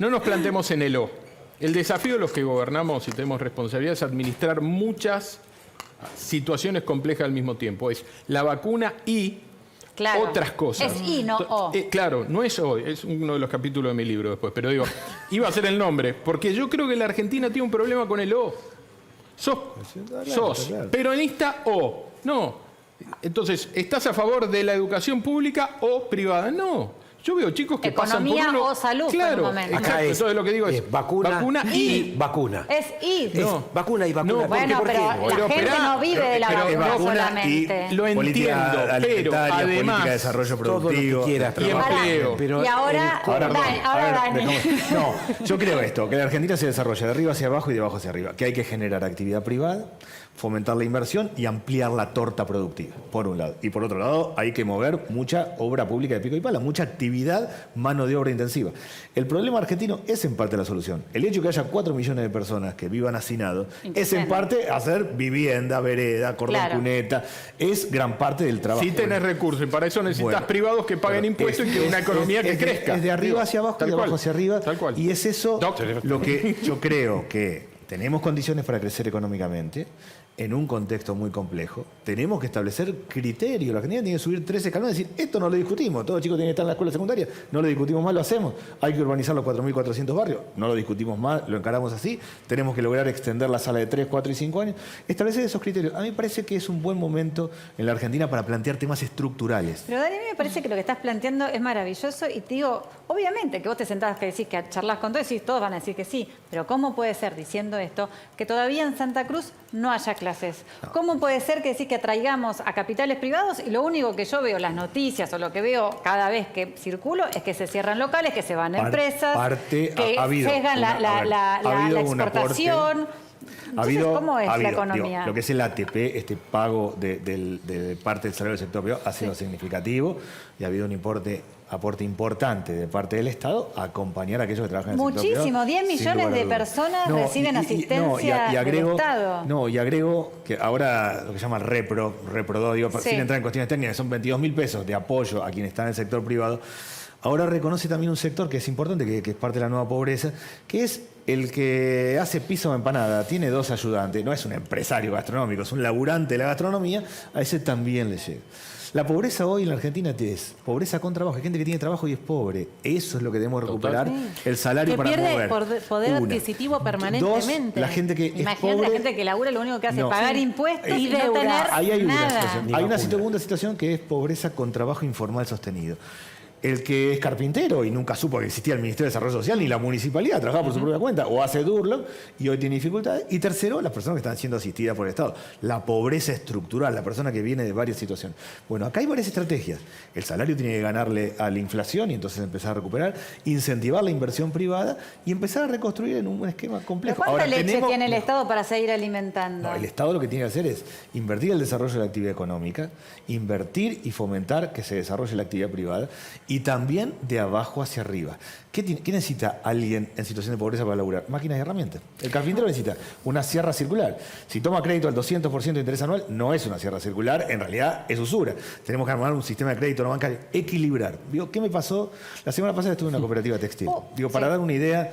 no nos plantemos en el O. El desafío de los que gobernamos y tenemos responsabilidad es administrar muchas situaciones complejas al mismo tiempo. Es la vacuna y Claro. otras cosas. Es I, no O. Claro, no es O, es uno de los capítulos de mi libro después, pero digo, iba a ser el nombre, porque yo creo que la Argentina tiene un problema con el O. Sos claro. peronista o no. Entonces, ¿estás a favor de la educación pública o privada? No. Yo veo chicos que Economía pasan por uno... o salud, por Claro, el momento. exacto. Acá es, Entonces lo que digo es vacuna y... vacuna. Es I. Es vacuna y vacuna. No, ¿Por qué? Bueno, ¿Por qué? pero Bueno, la gente esperá, no vive de la pero vacuna vacuna solamente. Lo política entiendo, pero alimentaria, además... política de desarrollo todo lo productivo. que quieras, Y pero empleo. pero Y ahora, Ahora, Dani, a ver, Dani. No, yo creo esto, que la Argentina se desarrolla de arriba hacia abajo y de abajo hacia arriba, que hay que generar actividad privada, fomentar la inversión y ampliar la torta productiva, por un lado. Y por otro lado, hay que mover mucha obra pública de pico y pala, mucha actividad, mano de obra intensiva. El problema argentino es en parte la solución. El hecho de que haya 4 millones de personas que vivan hacinados es en parte hacer vivienda, vereda, cordón Claro. cuneta, es gran parte del trabajo. Si tenés recursos, y para eso necesitas Bueno, privados que paguen impuestos y que una economía que crezca. Es de arriba hacia abajo y Tal de abajo cual, hacia arriba. Tal cual. Y es eso Doc. lo que yo creo que tenemos condiciones para crecer económicamente en un contexto muy complejo. Tenemos que establecer criterios. La Argentina tiene que subir 13 escalones y decir, esto no lo discutimos. Todos los chicos tienen que estar en la escuela secundaria. No lo discutimos más, lo hacemos. Hay que urbanizar los 4.400 barrios. No lo discutimos más, lo encaramos así. Tenemos que lograr extender la sala de 3, 4 y 5 años. Establecer esos criterios. A mí me parece que es un buen momento en la Argentina para plantear temas estructurales. Pero Dani, a mí me parece que lo que estás planteando es maravilloso y te digo, obviamente que vos te sentás que decís que charlas con todos y decís, todos van a decir que sí, pero ¿cómo puede ser, diciendo esto, que todavía en Santa Cruz no haya clases? ¿Cómo puede ser que decís que atraigamos a capitales privados y lo único que yo veo en las noticias o lo que veo cada vez que circulo es que se cierran locales, que se van empresas, que ha habido sesgan una- la a ver, ha habido un exportación? Entonces, ¿cómo es la economía? Lo que es el ATP, este pago de parte del salario del sector privado, ha sido significativo y ha habido un aporte importante de parte del Estado a acompañar a aquellos que trabajan en el sector privado. Muchísimo, 10 sin millones lugar a de dudas. personas reciben asistencia del Estado. No, y agrego que ahora lo que se llama Repro 2, digo, Sí. sin entrar en cuestiones técnicas, son 22.000 pesos de apoyo a quienes están en el sector privado. Ahora reconoce también un sector que es importante, que es parte de la nueva pobreza, que es el que hace pizza o empanada, tiene 2 ayudantes, no es un empresario gastronómico, es un laburante de la gastronomía, a ese también le llega. La pobreza hoy en la Argentina es pobreza con trabajo, hay gente que tiene trabajo y es pobre. Eso es lo que debemos recuperar, el salario Que para pierde mover. poder Una. adquisitivo 2, permanentemente. la gente que es Imagínate pobre. la gente que labura, lo único que hace No. es pagar impuestos y no deuda. tener Ahí hay una nada. situación. Ni Hay una vacuna. segunda situación que es pobreza con trabajo informal sostenido. el que es carpintero y nunca supo que existía el Ministerio de Desarrollo Social ni la municipalidad, trabajaba por su propia cuenta, o hace Durlock y hoy tiene dificultades. Y tercero, las personas que están siendo asistidas por el Estado. La pobreza estructural, la persona que viene de varias situaciones. Bueno, acá hay varias estrategias. El salario tiene que ganarle a la inflación y entonces empezar a recuperar, incentivar la inversión privada y empezar a reconstruir en un esquema complejo. ¿Cuánta leche tiene el Estado para seguir alimentando? No, el Estado lo que tiene que hacer es invertir en el desarrollo de la actividad económica, invertir y fomentar que se desarrolle la actividad privada y también de abajo hacia arriba. ¿Qué necesita alguien en situación de pobreza para laburar? Máquinas y herramientas. El carpintero necesita una sierra circular. Si toma crédito al 200% de interés anual, no es una sierra circular, en realidad es usura. Tenemos que armar un sistema de crédito no bancario, equilibrar. Digo, ¿qué me pasó? La semana pasada estuve en una cooperativa textil. Para dar una idea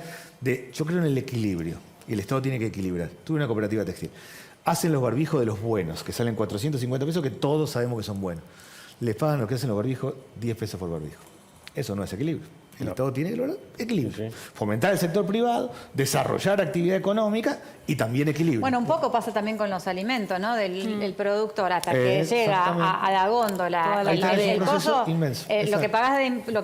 yo creo en el equilibrio. Y el Estado tiene que equilibrar. Tuve una cooperativa textil. Hacen los barbijos de los buenos, que salen 450 pesos, que todos sabemos que son buenos. Les pagan lo que hacen los barbijos, 10 pesos por barbijo. Eso no es equilibrio. El Estado tiene que lograr equilibrio. Fomentar el sector privado, desarrollar actividad económica y también equilibrio. Bueno, un poco pasa también con los alimentos, ¿no? Del productor hasta que llega a la góndola. El coso, lo que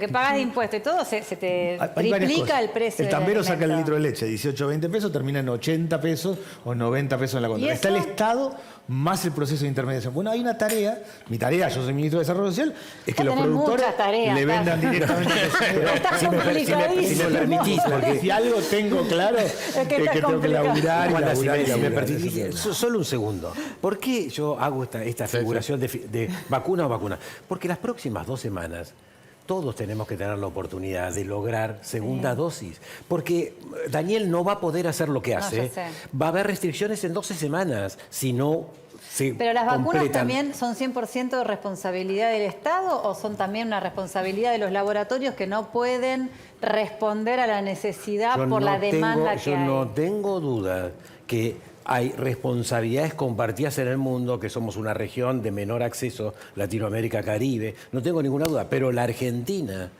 pagas de impuestos y todo, se te triplica el precio. El tambero saca el litro de leche, 18 o 20 pesos, termina en 80 pesos o 90 pesos en la góndola. Está el Estado más el proceso de intermediación. Bueno, hay una tarea, mi tarea, yo soy ministro de Desarrollo Social, es que los productores le vendan directamente a si me permitís, porque si algo tengo claro es que tengo que laburar y laburar. Solo un segundo. ¿Por qué yo hago esta figuración de vacuna o vacuna? Porque las próximas 2 semanas todos tenemos que tener la oportunidad de lograr segunda dosis. Porque Daniel no va a poder hacer lo que hace. Va a haber restricciones en 12 semanas si no se ¿Pero las vacunas completan. también son 100% de responsabilidad del Estado o son también una responsabilidad de los laboratorios que no pueden responder a la necesidad por la demanda que hay? Yo no tengo duda que hay responsabilidades compartidas en el mundo, que somos una región de menor acceso, Latinoamérica, Caribe, no tengo ninguna duda, pero la Argentina,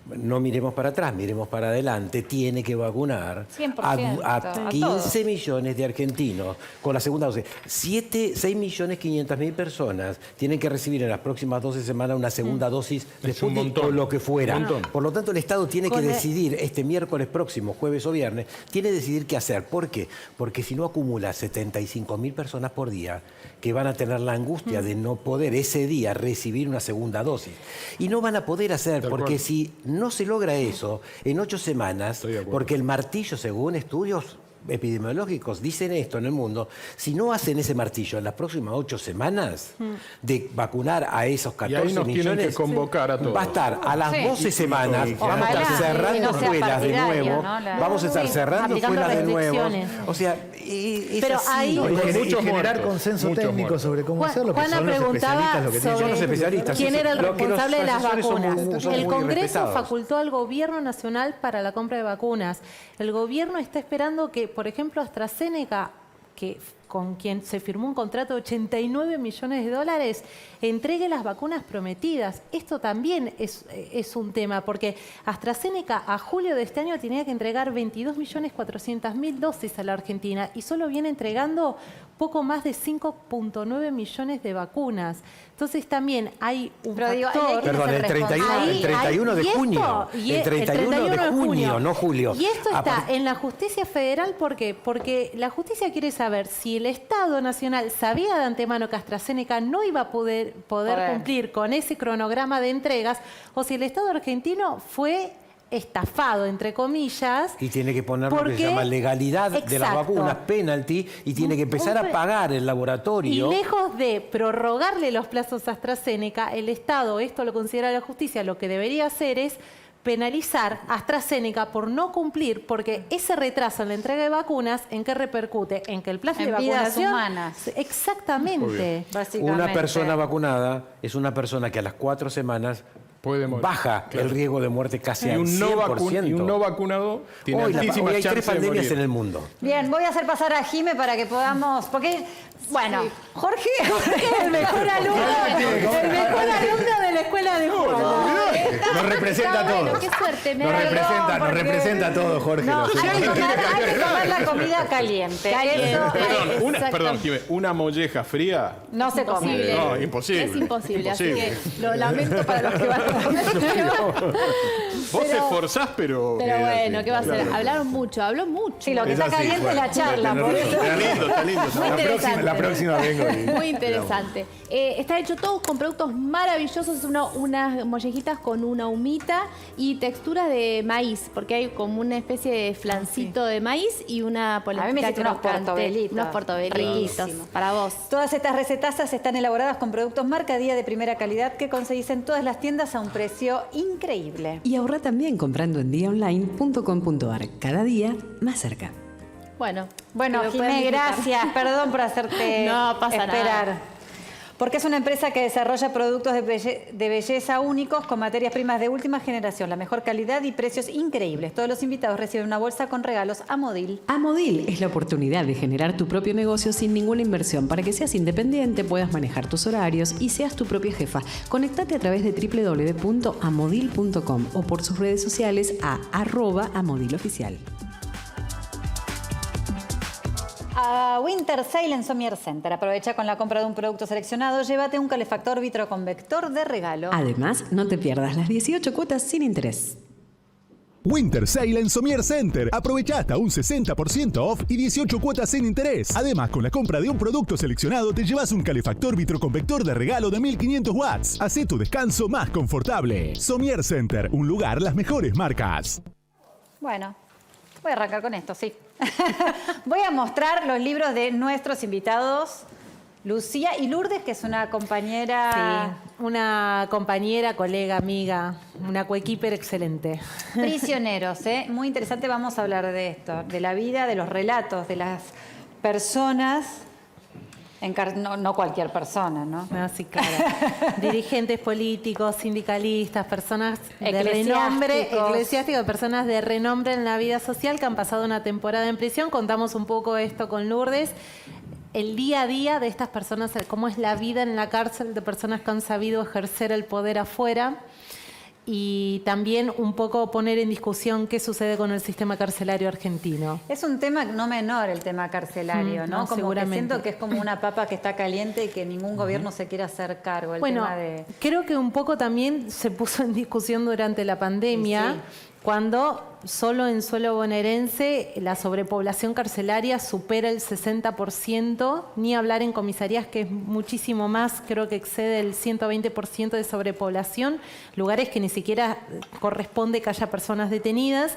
no miremos para atrás, miremos para adelante, tiene que vacunar 100%, a 15 millones de argentinos con la segunda dosis. 6.500.000 personas tienen que recibir en las próximas 12 semanas una segunda dosis de Sputnik o lo que fuera. Por lo tanto, el Estado tiene que decidir este miércoles próximo, jueves o viernes, tiene que decidir qué hacer. ¿Por qué? Porque si no acumula 75.000 personas por día que van a tener la angustia de no poder ese día recibir una segunda dosis. Y no van a poder hacer, porque si no se logra eso en 8 semanas, porque el martillo, según estudios epidemiológicos dicen esto en el mundo, si no hacen ese martillo en las próximas 8 semanas de vacunar a esos 14 millones, tienen que convocar a todos. va a estar a las 12 semanas, vamos a estar cerrando escuelas de nuevo, vamos a estar cerrando escuelas de nuevo. O sea, pero ahí y generar consenso técnico sobre cómo hacerlo. Juana preguntaba sobre quién era el responsable de las vacunas. El Congreso facultó al Gobierno Nacional para la compra de vacunas. El Gobierno está esperando que, por ejemplo, AstraZeneca, con quien se firmó un contrato de 89 millones de dólares, entregue las vacunas prometidas. Esto también es un tema, porque AstraZeneca a julio de este año tenía que entregar 22.400.000 dosis a la Argentina y solo viene entregando poco más de 5.9 millones de vacunas. Entonces también hay un factor... Perdón, el 31 de junio. El 31 de junio, no julio. Y esto está en la justicia federal, ¿por qué? Porque la justicia quiere saber si el Estado Nacional sabía de antemano que AstraZeneca no iba a poder cumplir con ese cronograma de entregas, o si el Estado argentino fue estafado, entre comillas. Y tiene que poner lo que se llama legalidad de las vacunas, penalty, y tiene que empezar a pagar el laboratorio. Y lejos de prorrogarle los plazos a AstraZeneca, el Estado, esto lo considera la justicia, lo que debería hacer es penalizar a AstraZeneca por no cumplir, porque ese retraso en la entrega de vacunas, ¿en qué repercute? En que el plazo de vacunación... vidas humanas. Exactamente. Una persona vacunada es una persona que a las 4 semanas baja el riesgo de muerte casi al 100%. Y un no vacunado tiene altísimas hay 3 chances de pandemias morir. en el mundo. Bien, voy a hacer pasar a Jime para que podamos... Porque, bueno, Jorge es el mejor alumno de la escuela de Juan. Nos representa a todos. Qué suerte. Nos representa a todos, Jorge. No, hay que tomar la comida caliente. Perdón, Jimé, una molleja fría no se come. No, imposible. Es imposible, así que lo lamento para los que van Vos te esforzás, pero... Pero bueno, ¿qué va a hacer? Claro. Hablaron mucho, habló mucho. Sí, lo que Es está así, caliente bueno, es la charla, tenés por razón. eso. Está lindo, está lindo. Muy interesante. La próxima vengo. Muy interesante. Está hecho todo con productos maravillosos, unas mollejitas con una humita y textura de maíz, porque hay como una especie de flancito de maíz y una polenta. A mí me hiciste unos portobelitos. Unos portobelitos, Riquísimo. para vos. Todas estas recetazas están elaboradas con productos marca Día de primera calidad que conseguís en todas las tiendas a un precio increíble. Y ahorra también comprando en diaonline.com.ar. Cada día más cerca. Bueno, Bueno, que lo puedan Jimé, disfrutar. gracias. Perdón por hacerte No pasa esperar. nada. Porque es una empresa que desarrolla productos de belleza únicos con materias primas de última generación, la mejor calidad y precios increíbles. Todos los invitados reciben una bolsa con regalos Amodil. Amodil es la oportunidad de generar tu propio negocio sin ninguna inversión para que seas independiente, puedas manejar tus horarios y seas tu propia jefa. Conectate a través de www.amodil.com o por sus redes sociales a @amodiloficial. A Winter Sale en Somier Center. Aprovecha con la compra de un producto seleccionado. Llévate un calefactor vitroconvector de regalo. Además, no te pierdas las 18 cuotas sin interés. Winter Sale en Somier Center. Aprovecha hasta un 60% off y 18 cuotas sin interés. Además, con la compra de un producto seleccionado te llevas un calefactor vitroconvector de regalo de 1500 watts. Hacé tu descanso más confortable. Somier Center, un lugar las mejores marcas. Bueno, voy a arrancar con esto, sí. Voy a mostrar los libros de nuestros invitados, Lucía y Lourdes, que es una compañera... Sí, una compañera, colega, amiga, una coequiper excelente. Prisioneros, ¿eh? Muy interesante, vamos a hablar de esto, de la vida, de los relatos, de las personas, no cualquier persona, ¿no? Ah, sí, claro. Dirigentes políticos, sindicalistas, personas de Eclesiásticos. renombre, eclesiásticos, personas de renombre en la vida social que han pasado una temporada en prisión. Contamos un poco esto con Lourdes. El día a día de estas personas, cómo es la vida en la cárcel de personas que han sabido ejercer el poder afuera. Y también un poco poner en discusión qué sucede con el sistema carcelario argentino. Es un tema no menor el tema carcelario, ¿no? No, Como que seguramente. siento que es como una papa que está caliente y que ningún gobierno se quiere hacer cargo. El Bueno, tema de... creo que un poco también se puso en discusión durante la pandemia, Sí. cuando solo en suelo bonaerense la sobrepoblación carcelaria supera el 60%, ni hablar en comisarías que es muchísimo más, creo que excede el 120% de sobrepoblación, lugares que ni siquiera corresponde que haya personas detenidas.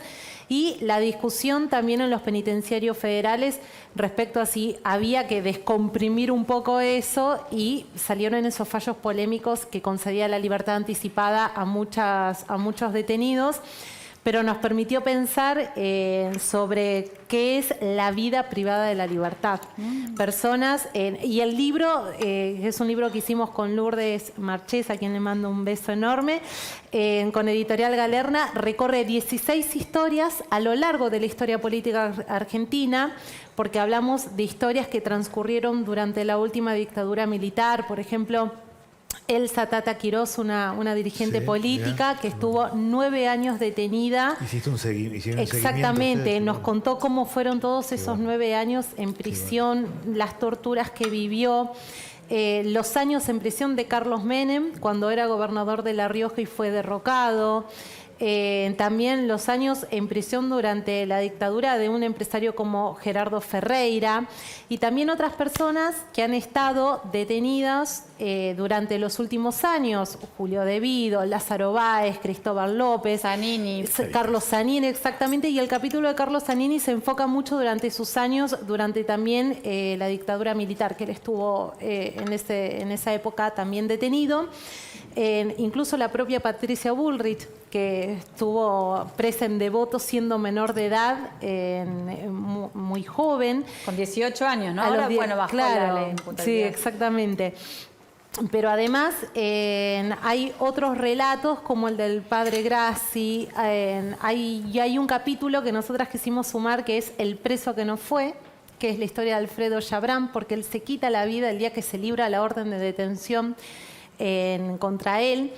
Y la discusión también en los penitenciarios federales respecto a si había que descomprimir un poco eso, y salieron esos fallos polémicos que concedía la libertad anticipada a muchos detenidos, pero nos permitió pensar sobre qué es la vida privada de la libertad. Personas, y el libro, es un libro que hicimos con Lourdes Marchés, a quien le mando un beso enorme, con Editorial Galerna, recorre 16 historias a lo largo de la historia política argentina, porque hablamos de historias que transcurrieron durante la última dictadura militar, por ejemplo, Elsa Tata Quirós, una dirigente Sí, política que estuvo 9 años detenida. Hicieron un seguimiento. Exactamente, ustedes, nos qué contó cómo fueron todos esos 9 años en prisión, las torturas que vivió, los años en prisión de Carlos Menem, cuando era gobernador de La Rioja y fue derrocado. También los años en prisión durante la dictadura de un empresario como Gerardo Ferreira, y también otras personas que han estado detenidas durante los últimos años: Julio De Vido, Lázaro Báez, Cristóbal López, Zanini. Carlos Zanini, exactamente. Y el capítulo de Carlos Zanini se enfoca mucho durante sus años, durante también la dictadura militar, que él estuvo en esa época también detenido. Incluso la propia Patricia Bullrich, que estuvo presa en Devoto siendo menor de edad, muy joven. Con 18 años, ¿no? A los Ahora, 10, bueno, bajó claro, la ley de sí, imputabilidad. exactamente. Pero además hay otros relatos como el del padre Grassi. Hay un capítulo que nosotras quisimos sumar, que es El preso que no fue, que es la historia de Alfredo Chabrán, porque él se quita la vida el día que se libra la orden de detención contra él.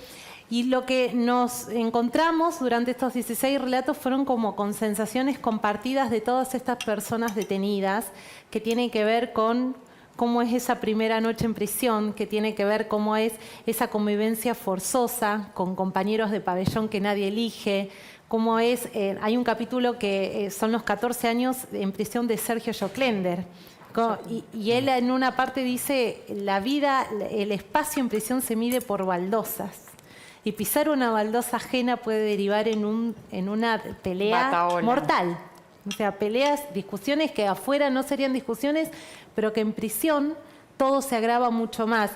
Y lo que nos encontramos durante estos 16 relatos fueron como con sensaciones compartidas de todas estas personas detenidas, que tienen que ver con cómo es esa primera noche en prisión, que tiene que ver cómo es esa convivencia forzosa con compañeros de pabellón que nadie elige, cómo es, hay un capítulo que son los 14 años en prisión de Sergio Joclender. Y él en una parte dice, la vida, el espacio en prisión se mide por baldosas. Y pisar una baldosa ajena puede derivar en una pelea Bataola. mortal. O sea, peleas, discusiones que afuera no serían discusiones, pero que en prisión todo se agrava mucho más.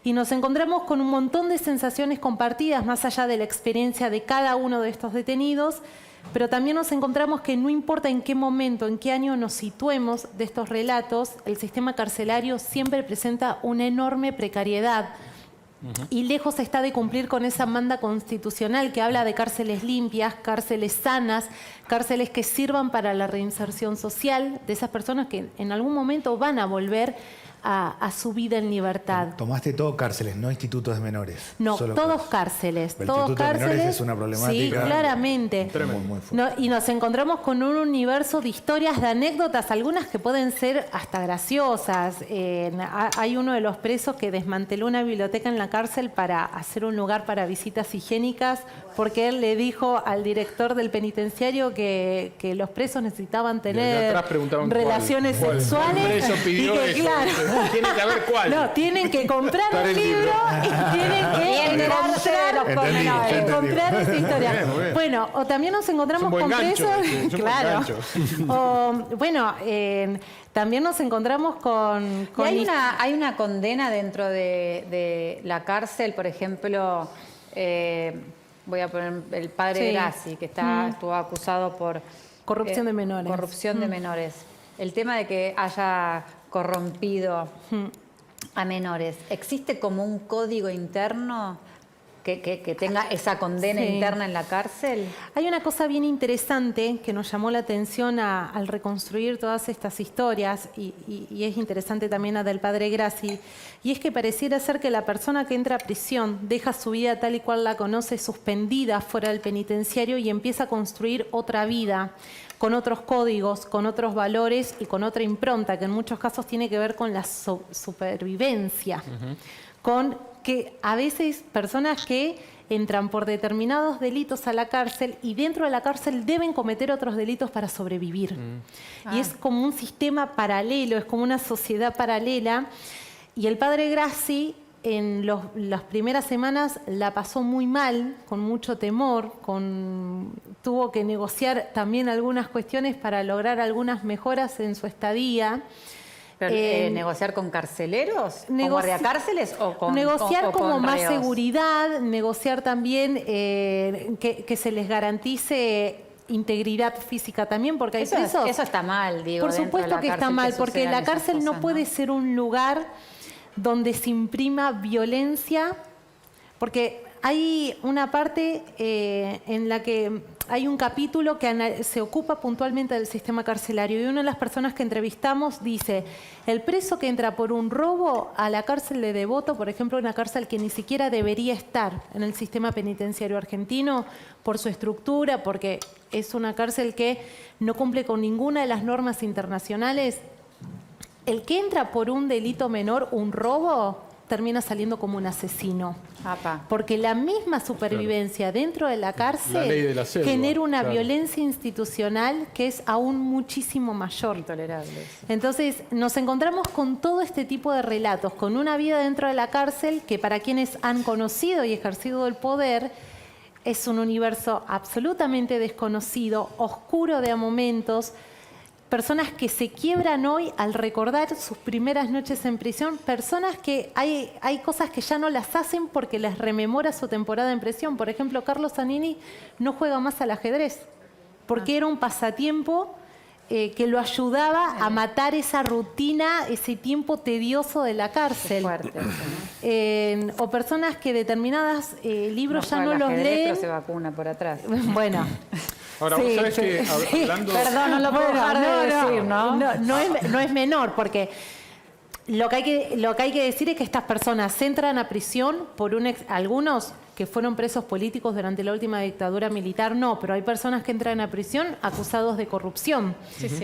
Y nos encontramos con un montón de sensaciones compartidas, más allá de la experiencia de cada uno de estos detenidos, pero también nos encontramos que no importa en qué momento, en qué año nos situemos de estos relatos, el sistema carcelario siempre presenta una enorme precariedad. Y lejos está de cumplir con esa manda constitucional que habla de cárceles limpias, cárceles sanas, cárceles que sirvan para la reinserción social de esas personas que en algún momento van a volver a su vida en libertad. Tomaste todo cárceles, no institutos de menores. No, solo todos cárceles. El Todos instituto de cárceles. menores es una problemática. Sí, claramente. Muy fuerte. No, y nos encontramos con un universo de historias, de anécdotas, algunas que pueden ser hasta graciosas. Hay uno de los presos que desmanteló una biblioteca en la cárcel para hacer un lugar para visitas higiénicas, porque él le dijo al director del penitenciario que los presos necesitaban tener relaciones sexuales. El preso pidió eso. Claro. Tiene que haber cuál. No, tienen que comprar el libro y tienen que encontrar esa historia. Bueno, o también nos encontramos con presos. Claro. También nos encontramos con ¿Y hay una condena dentro de la cárcel, por ejemplo, voy a poner el padre Grassi, que estuvo acusado por corrupción de menores. Corrupción de menores. El tema de que haya corrompido a menores, ¿existe como un código interno que tenga esa condena interna en la cárcel? Hay una cosa bien interesante que nos llamó la atención al reconstruir todas estas historias, y es interesante también la del padre Grassi, y es que pareciera ser que la persona que entra a prisión deja su vida tal y cual la conoce suspendida fuera del penitenciario y empieza a construir otra vida, con otros códigos, con otros valores y con otra impronta, que en muchos casos tiene que ver con la supervivencia, con que a veces personas que entran por determinados delitos a la cárcel y dentro de la cárcel deben cometer otros delitos para sobrevivir. Y es como un sistema paralelo, es como una sociedad paralela. Y el padre Grassi en las primeras semanas la pasó muy mal, con mucho temor, tuvo que negociar también algunas cuestiones para lograr algunas mejoras en su estadía. Pero, ¿negociar con carceleros? ¿Con guardiacárceles o con negociar como más reos? Seguridad, negociar también que se les garantice integridad física también, porque hay presos. Eso está mal, digo. Por supuesto que está mal, porque la cárcel no puede ser un lugar donde se imprima violencia, porque hay una parte en la que hay un capítulo que se ocupa puntualmente del sistema carcelario, y una de las personas que entrevistamos dice: el preso que entra por un robo a la cárcel de Devoto, por ejemplo, una cárcel que ni siquiera debería estar en el sistema penitenciario argentino por su estructura, porque es una cárcel que no cumple con ninguna de las normas internacionales, el que entra por un delito menor, un robo, termina saliendo como un asesino. Porque la misma supervivencia dentro de la cárcel genera una violencia institucional que es aún muchísimo mayor. Intolerable. Entonces nos encontramos con todo este tipo de relatos, con una vida dentro de la cárcel que para quienes han conocido y ejercido el poder es un universo absolutamente desconocido, oscuro de a momentos. Personas que se quiebran hoy al recordar sus primeras noches en prisión, personas que hay cosas que ya no las hacen porque les rememora su temporada en prisión. Por ejemplo, Carlos Zanini no juega más al ajedrez porque era un pasatiempo que lo ayudaba a matar esa rutina, ese tiempo tedioso de la cárcel. Fuerte, o personas que determinados libros ya no los leen. Pero se vacuna por atrás. Bueno. Ahora, vos sabés que hablando... Perdón, no lo puedo dejar de decir, ¿no? No es menor, porque lo que hay que decir es que estas personas entran a prisión por algunos que fueron presos políticos durante la última dictadura militar, no, pero hay personas que entran a prisión acusados de corrupción.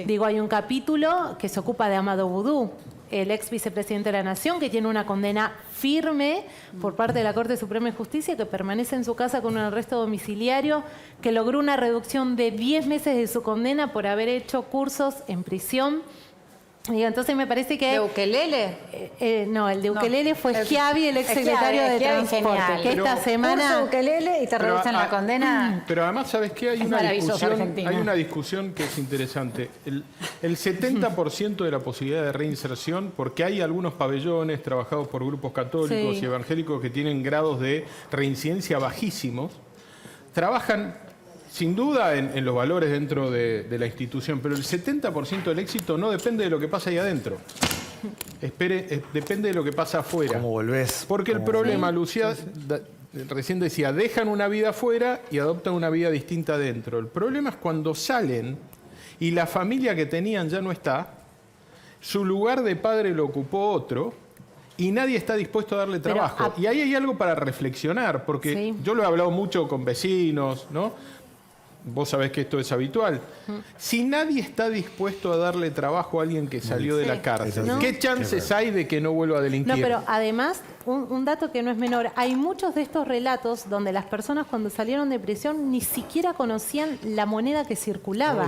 Digo, hay un capítulo que se ocupa de Amado Vudú, el ex vicepresidente de la Nación, que tiene una condena firme por parte de la Corte Suprema de Justicia, que permanece en su casa con un arresto domiciliario, que logró una reducción de 10 meses de su condena por haber hecho cursos en prisión. Y entonces me parece que... ¿De ukelele? No, el de ukelele fue Schiavi, el exsecretario de Transporte, genial. que esta semana... Curso ukelele y te reducen la condena. Pero además, ¿sabes qué? Hay una discusión que es interesante. El 70% de la posibilidad de reinserción, porque hay algunos pabellones trabajados por grupos católicos y evangélicos que tienen grados de reincidencia bajísimos, trabajan sin duda en los valores dentro de la institución, pero el 70% del éxito no depende de lo que pasa ahí adentro. Depende de lo que pasa afuera. ¿Cómo volvés? Porque el problema, Lucía recién decía, dejan una vida afuera y adoptan una vida distinta adentro. El problema es cuando salen y la familia que tenían ya no está, su lugar de padre lo ocupó otro y nadie está dispuesto a darle trabajo. Y ahí hay algo para reflexionar, porque yo lo he hablado mucho con vecinos, ¿no? Vos sabés que esto es habitual. Si nadie está dispuesto a darle trabajo a alguien que salió de la cárcel, ¿qué chances hay de que no vuelva a delinquir? No, pero además, un dato que no es menor, hay muchos de estos relatos donde las personas cuando salieron de prisión ni siquiera conocían la moneda que circulaba.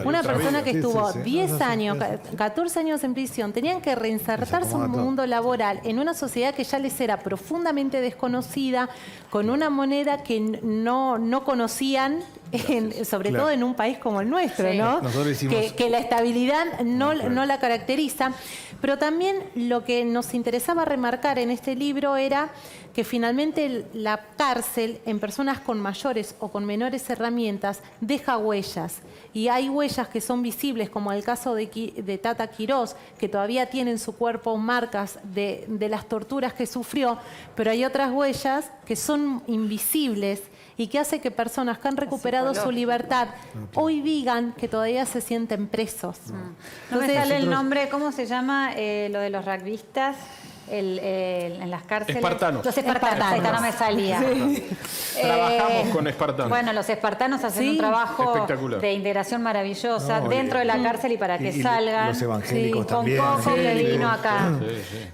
Una persona que estuvo 10 años, 14 años en prisión, tenían que reinsertarse en un mundo laboral, en una sociedad que ya les era profundamente desconocida, con una moneda que no conocían, sobre todo en un país como el nuestro, ¿no? Que la estabilidad no la caracteriza. Pero también lo que nos interesaba remarcar en este libro era que finalmente la cárcel en personas con mayores o con menores herramientas deja huellas. Y hay huellas que son visibles, como el caso de Tata Quirós, que todavía tiene en su cuerpo marcas de las torturas que sufrió, pero hay otras huellas que son invisibles y que hace que personas que han recuperado su libertad hoy digan que todavía se sienten presos. No me sale el nombre, ¿cómo se llama lo de los rugbyistas? En las cárceles. Espartanos. Los espartanos, no me salía. Trabajamos con espartanos. Bueno, los espartanos hacen un trabajo de integración maravillosa dentro de la cárcel y para que salgan. Los evangélicos también. Con Coco que vino acá.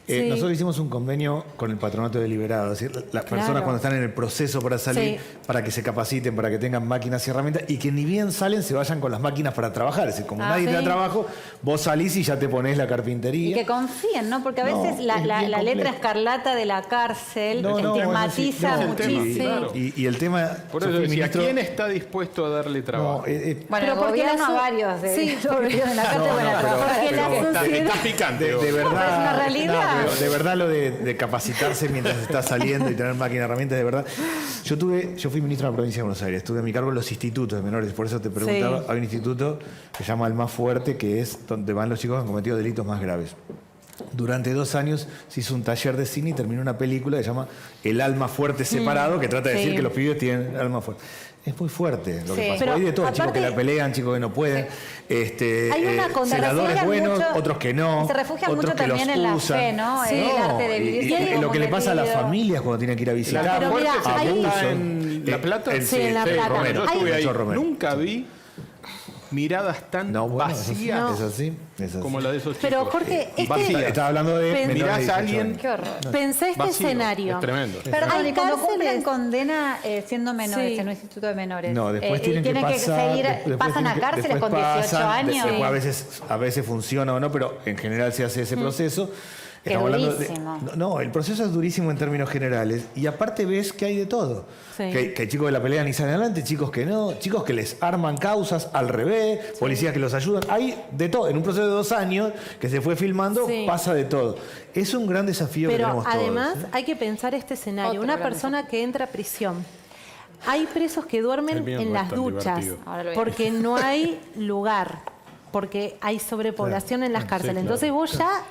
Nosotros hicimos un convenio con el Patronato de Liberados. Es decir, las personas cuando están en el proceso para salir, para que se capaciten, para que tengan máquinas y herramientas, y que ni bien salen se vayan con las máquinas para trabajar. Es decir, como nadie te da trabajo, vos salís y ya te ponés la carpintería. Y que confíen, ¿no? Porque a veces la letra escarlata de la cárcel estigmatiza muchísimo. Y el tema... Por eso decía, ¿quién está dispuesto a darle trabajo? Bueno, el gobierno a varios de la cárcel. Está picante. De verdad, es una realidad. De verdad lo de capacitarse mientras está saliendo y tener máquina de herramientas, de verdad. Yo fui ministro de la provincia de Buenos Aires, estuve a mi cargo en los institutos de menores, por eso te preguntaba, hay un instituto que se llama El Más Fuerte, que es donde van los chicos que han cometido delitos más graves. Durante 2 años se hizo un taller de cine y terminó una película que se llama El Alma Fuerte Separado, que trata de decir que los pibes tienen alma fuerte. Es muy fuerte lo que pasa. Pero hay de todo, chicos que la pelean, chicos que no pueden, senadores buenos, otros que no. Se refugian mucho también en la fe, ¿no? El arte de vivir. Y lo que le pasa a las familias cuando tienen que ir a visitar. Pero mira, ¿en La Plata? Sí, en La Plata. Romero, yo estuve ahí. Nunca vi miradas tan vacías es así. como la de esos chicos. Pero Jorge, estaba hablando de mirás a alguien. Qué horror. Pensé este escenario. Es tremendo. Perdón, y cuando cumplen condena siendo menores en un instituto de menores. No, después tienen que pasar, pasan a cárceles con 18 años. A veces funciona o no, pero en general se hace ese proceso. Qué durísimo. El proceso es durísimo en términos generales. Y aparte ves que hay de todo. Que hay chicos que la pelean y salen adelante, chicos que no, chicos que les arman causas al revés, policías que los ayudan. Hay de todo. En un proceso de 2 años que se fue filmando, pasa de todo. Es un gran desafío que tenemos todos. Pero además hay que pensar este escenario. Una persona que entra a prisión. Hay presos que duermen en las duchas porque no hay lugar, porque hay sobrepoblación en las cárceles. Entonces vos ya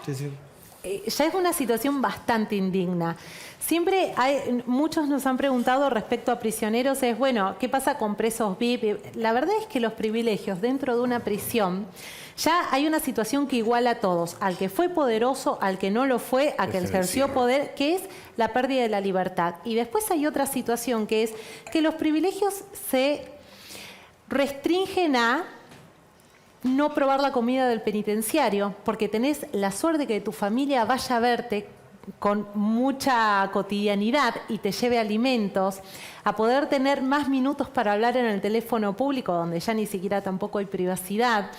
es una situación bastante indigna. Siempre muchos nos han preguntado respecto a prisioneros, ¿qué pasa con presos VIP? La verdad es que los privilegios dentro de una prisión, ya hay una situación que iguala a todos, al que fue poderoso, al que no lo fue, al que ejerció poder, que es la pérdida de la libertad. Y después hay otra situación que es que los privilegios se restringen a no probar la comida del penitenciario, porque tenés la suerte que tu familia vaya a verte con mucha cotidianidad y te lleve alimentos, a poder tener más minutos para hablar en el teléfono público, donde ya ni siquiera tampoco hay privacidad,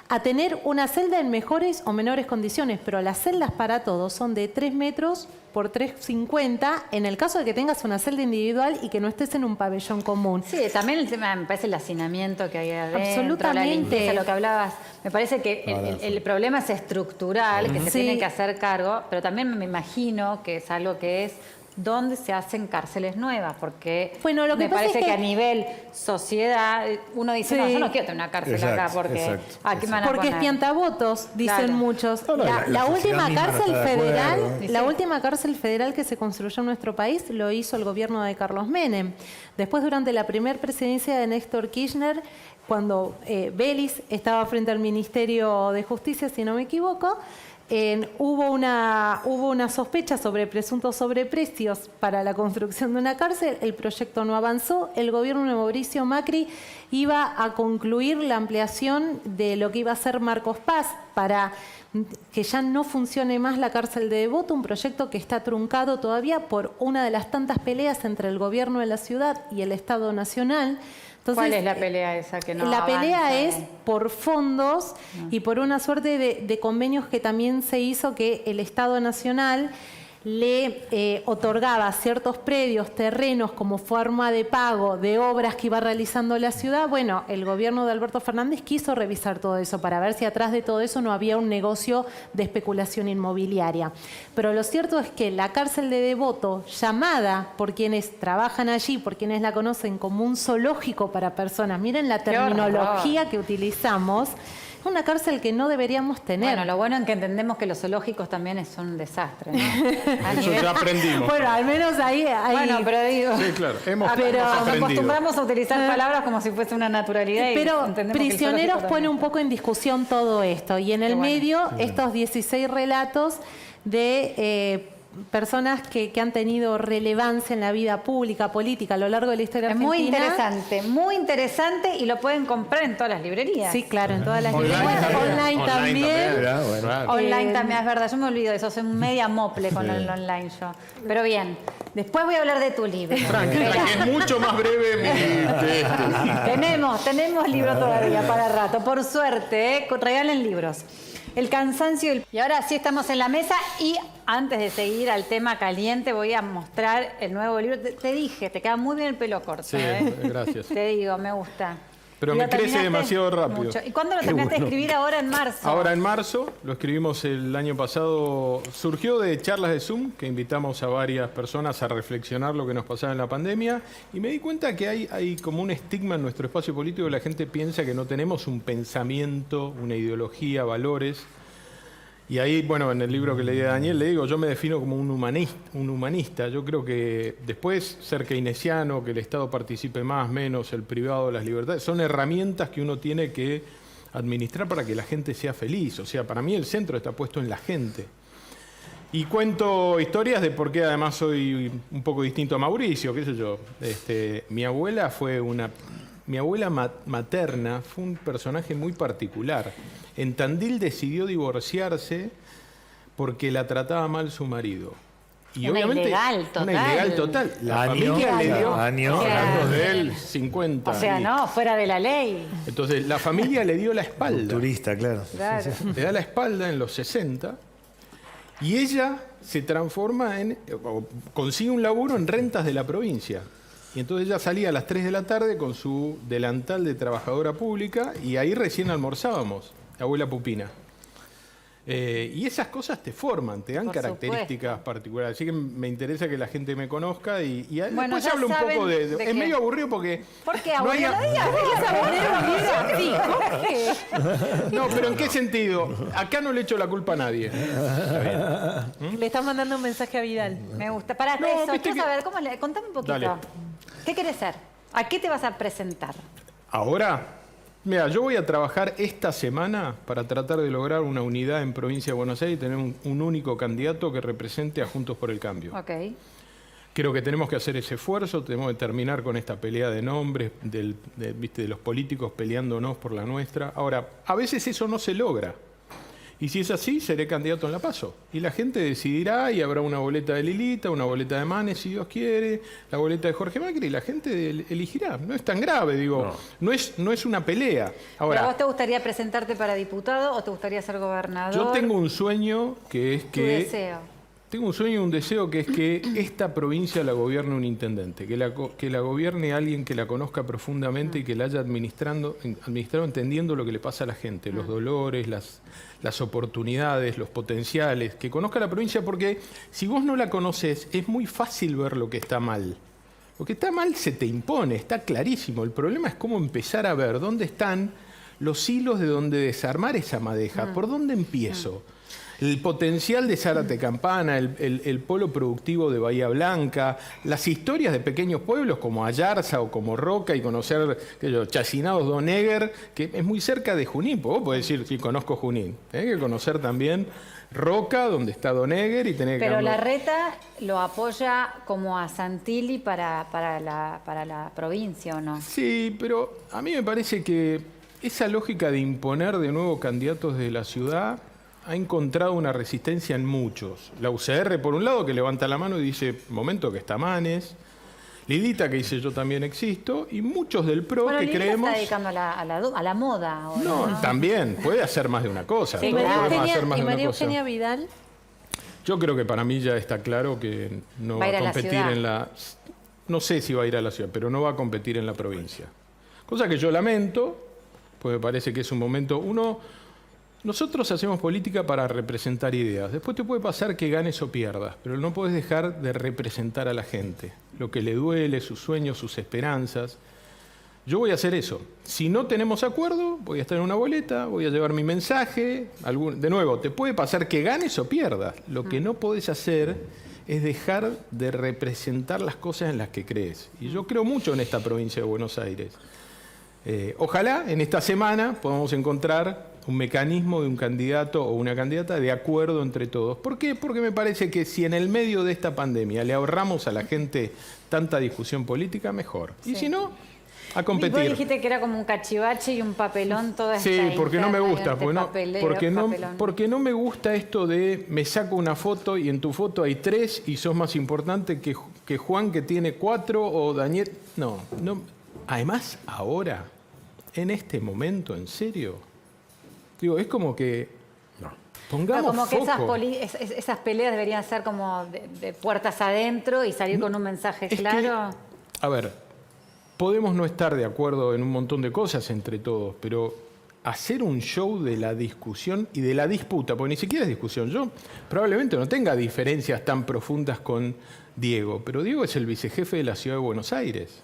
a tener una celda en mejores o menores condiciones, pero las celdas para todos son de 3 metros por 3,50 en el caso de que tengas una celda individual y que no estés en un pabellón común. Sí, también el tema, me parece el hacinamiento que hay adentro, absolutamente, la limpieza, lo que hablabas. Me parece que el problema es estructural, que se tiene que hacer cargo, pero también me imagino que es algo que es dónde se hacen cárceles nuevas, porque bueno, lo que me pasa parece es que a nivel sociedad uno dice, no, yo no quiero tener una cárcel acá, porque aquí me van a porque es poner. piantavotos, dicen muchos. La última cárcel federal, la última cárcel federal que se construyó en nuestro país lo hizo el gobierno de Carlos Menem. Después, durante la primera presidencia de Néstor Kirchner, cuando Vélez estaba frente al Ministerio de Justicia, si no me equivoco, hubo una sospecha sobre presuntos sobreprecios para la construcción de una cárcel, el proyecto no avanzó, el gobierno de Mauricio Macri iba a concluir la ampliación de lo que iba a ser Marcos Paz para que ya no funcione más la cárcel de Devoto, un proyecto que está truncado todavía por una de las tantas peleas entre el gobierno de la ciudad y el Estado Nacional. Entonces, ¿cuál es la pelea esa que no la avanza? pelea es por fondos y por una suerte de convenios que también se hizo que el Estado Nacional le otorgaba ciertos predios, terrenos como forma de pago de obras que iba realizando la ciudad. Bueno, el gobierno de Alberto Fernández quiso revisar todo eso para ver si atrás de todo eso no había un negocio de especulación inmobiliaria. Pero lo cierto es que la cárcel de Devoto, llamada por quienes trabajan allí, por quienes la conocen como un zoológico para personas, miren la terminología que utilizamos, es una cárcel que no deberíamos tener. Bueno, lo bueno es que entendemos que los zoológicos también son un desastre, ¿no? Eso ya aprendimos. Bueno, al menos ahí... Bueno, pero digo... Sí, claro, hemos nos aprendido. acostumbramos a utilizar palabras como si fuese una naturalidad. Pero Prisioneros pone un poco en discusión todo esto. Y en el medio, estos 16 relatos de... personas que han tenido relevancia en la vida pública, política, a lo largo de la historia argentina. Muy interesante y lo pueden comprar en todas las librerías. Sí, claro, en todas las librerías. Online también. Online también, es verdad, yo me olvido de eso, soy media mople con el online yo. Pero bien, después voy a hablar de tu libro. Frank, es mucho más breve. Tenemos libro todavía para rato, por suerte, regalen libros. El cansancio y ahora sí estamos en la mesa y antes de seguir al tema caliente voy a mostrar el nuevo libro. Te dije, te queda muy bien el pelo corto. Sí, gracias. Te digo, me gusta. Pero me crece demasiado rápido. Mucho. ¿Y cuándo lo terminaste de escribir? Ahora en marzo. Ahora en marzo, lo escribimos el año pasado. Surgió de charlas de Zoom, que invitamos a varias personas a reflexionar lo que nos pasaba en la pandemia. Y me di cuenta que hay como un estigma en nuestro espacio político. La gente piensa que no tenemos un pensamiento, una ideología, valores. Y ahí, bueno, en el libro que leí a Daniel, le digo, yo me defino como un humanista. Yo creo que después ser keynesiano, que el Estado participe más, menos, el privado, las libertades, son herramientas que uno tiene que administrar para que la gente sea feliz. O sea, para mí el centro está puesto en la gente. Y cuento historias de por qué además soy un poco distinto a Mauricio, qué sé yo. Mi abuela materna fue un personaje muy particular. En Tandil decidió divorciarse porque la trataba mal su marido. Y obviamente ilegal total. Una ilegal total. La familia le dio, hablando de él, 50. O sea, no, fuera de la ley. Entonces, la familia le dio la espalda. Turista, claro. Le da la espalda en los 60 y ella se transforma consigue un laburo en rentas de la provincia. Y entonces ella salía a las 3 de la tarde con su delantal de trabajadora pública y ahí recién almorzábamos, abuela Pupina. Y esas cosas te forman, te dan características particulares. Así que me interesa que la gente me conozca y bueno, después hablo un poco de es medio aburrido porque... ¿Por qué aburrido? No, pero ¿en qué sentido? Acá no le echo la culpa a nadie. Le están mandando un mensaje a Vidal. Me gusta. Para eso, quiero saber, contame un poquito. Dale. ¿Qué querés ser? ¿A qué te vas a presentar? Ahora, mira, yo voy a trabajar esta semana para tratar de lograr una unidad en Provincia de Buenos Aires y tener un único candidato que represente a Juntos por el Cambio. Ok. Creo que tenemos que hacer ese esfuerzo, tenemos que terminar con esta pelea de nombres, de los políticos peleándonos por la nuestra. Ahora, a veces eso no se logra. Y si es así, seré candidato en la PASO. Y la gente decidirá y habrá una boleta de Lilita, una boleta de Manes, si Dios quiere, la boleta de Jorge Macri, y la gente elegirá. No es tan grave, digo, no es una pelea. Ahora, ¿pero a vos te gustaría presentarte para diputado o te gustaría ser gobernador? yo tengo un sueño que es Tu que... deseo. Tengo un sueño y un deseo que es que esta provincia la gobierne un intendente, que la gobierne alguien que la conozca profundamente y que la haya administrado entendiendo lo que le pasa a la gente, los dolores, las oportunidades, los potenciales, que conozca la provincia, porque si vos no la conocés es muy fácil ver lo que está mal. Lo que está mal se te impone, está clarísimo. El problema es cómo empezar a ver dónde están los hilos de donde desarmar esa madeja, por dónde empiezo. El potencial de Zárate Campana, el polo productivo de Bahía Blanca, las historias de pequeños pueblos como Ayarza o como Roca y conocer Chacinados Doneguer, que es muy cerca de Junín. Vos podés decir, sí, conozco Junín. Tenés que conocer también Roca, donde está Doneguer y tenés que... Pero Larreta lo apoya como a Santilli para la provincia, ¿o no? Sí, pero a mí me parece que esa lógica de imponer de nuevo candidatos de la ciudad ha encontrado una resistencia en muchos. La UCR, por un lado, que levanta la mano y dice, momento que está Manes. Lilita, que dice, yo también existo. Y muchos del PRO que Lilita creemos... está dedicando a la moda ahora, No, también. Puede hacer más de una cosa. Sí, Todos podemos María hacer más de una Eugenia cosa. Vidal. Yo creo que para mí ya está claro que no va a competir en la... No sé si va a ir a la ciudad, pero no va a competir en la provincia. Cosa que yo lamento, porque me parece que es un momento... Nosotros hacemos política para representar ideas. Después te puede pasar que ganes o pierdas, pero no puedes dejar de representar a la gente. Lo que le duele, sus sueños, sus esperanzas. Yo voy a hacer eso. Si no tenemos acuerdo, voy a estar en una boleta, voy a llevar mi mensaje. De nuevo, te puede pasar que ganes o pierdas. Lo que no podés hacer es dejar de representar las cosas en las que crees. Y yo creo mucho en esta provincia de Buenos Aires. Ojalá en esta semana podamos encontrar un mecanismo de un candidato o una candidata de acuerdo entre todos. ¿Por qué? Porque me parece que si en el medio de esta pandemia le ahorramos a la gente tanta discusión política, mejor. Sí. Y si no, a competir. Vos dijiste que era como un cachivache y un papelón toda esta... Sí, porque no me gusta. Papeleo, Porque no me gusta esto de me saco una foto y en tu foto hay 3 y sos más importante que Juan que tiene 4 o Daniel. No. Además, ahora, en este momento, ¿en serio? Digo, es como que pongamos como que foco. esas peleas deberían ser como de puertas adentro y salir con un mensaje claro. A ver, podemos no estar de acuerdo en un montón de cosas entre todos, pero hacer un show de la discusión y de la disputa, porque ni siquiera es discusión. Yo probablemente no tenga diferencias tan profundas con Diego, pero Diego es el vicejefe de la Ciudad de Buenos Aires.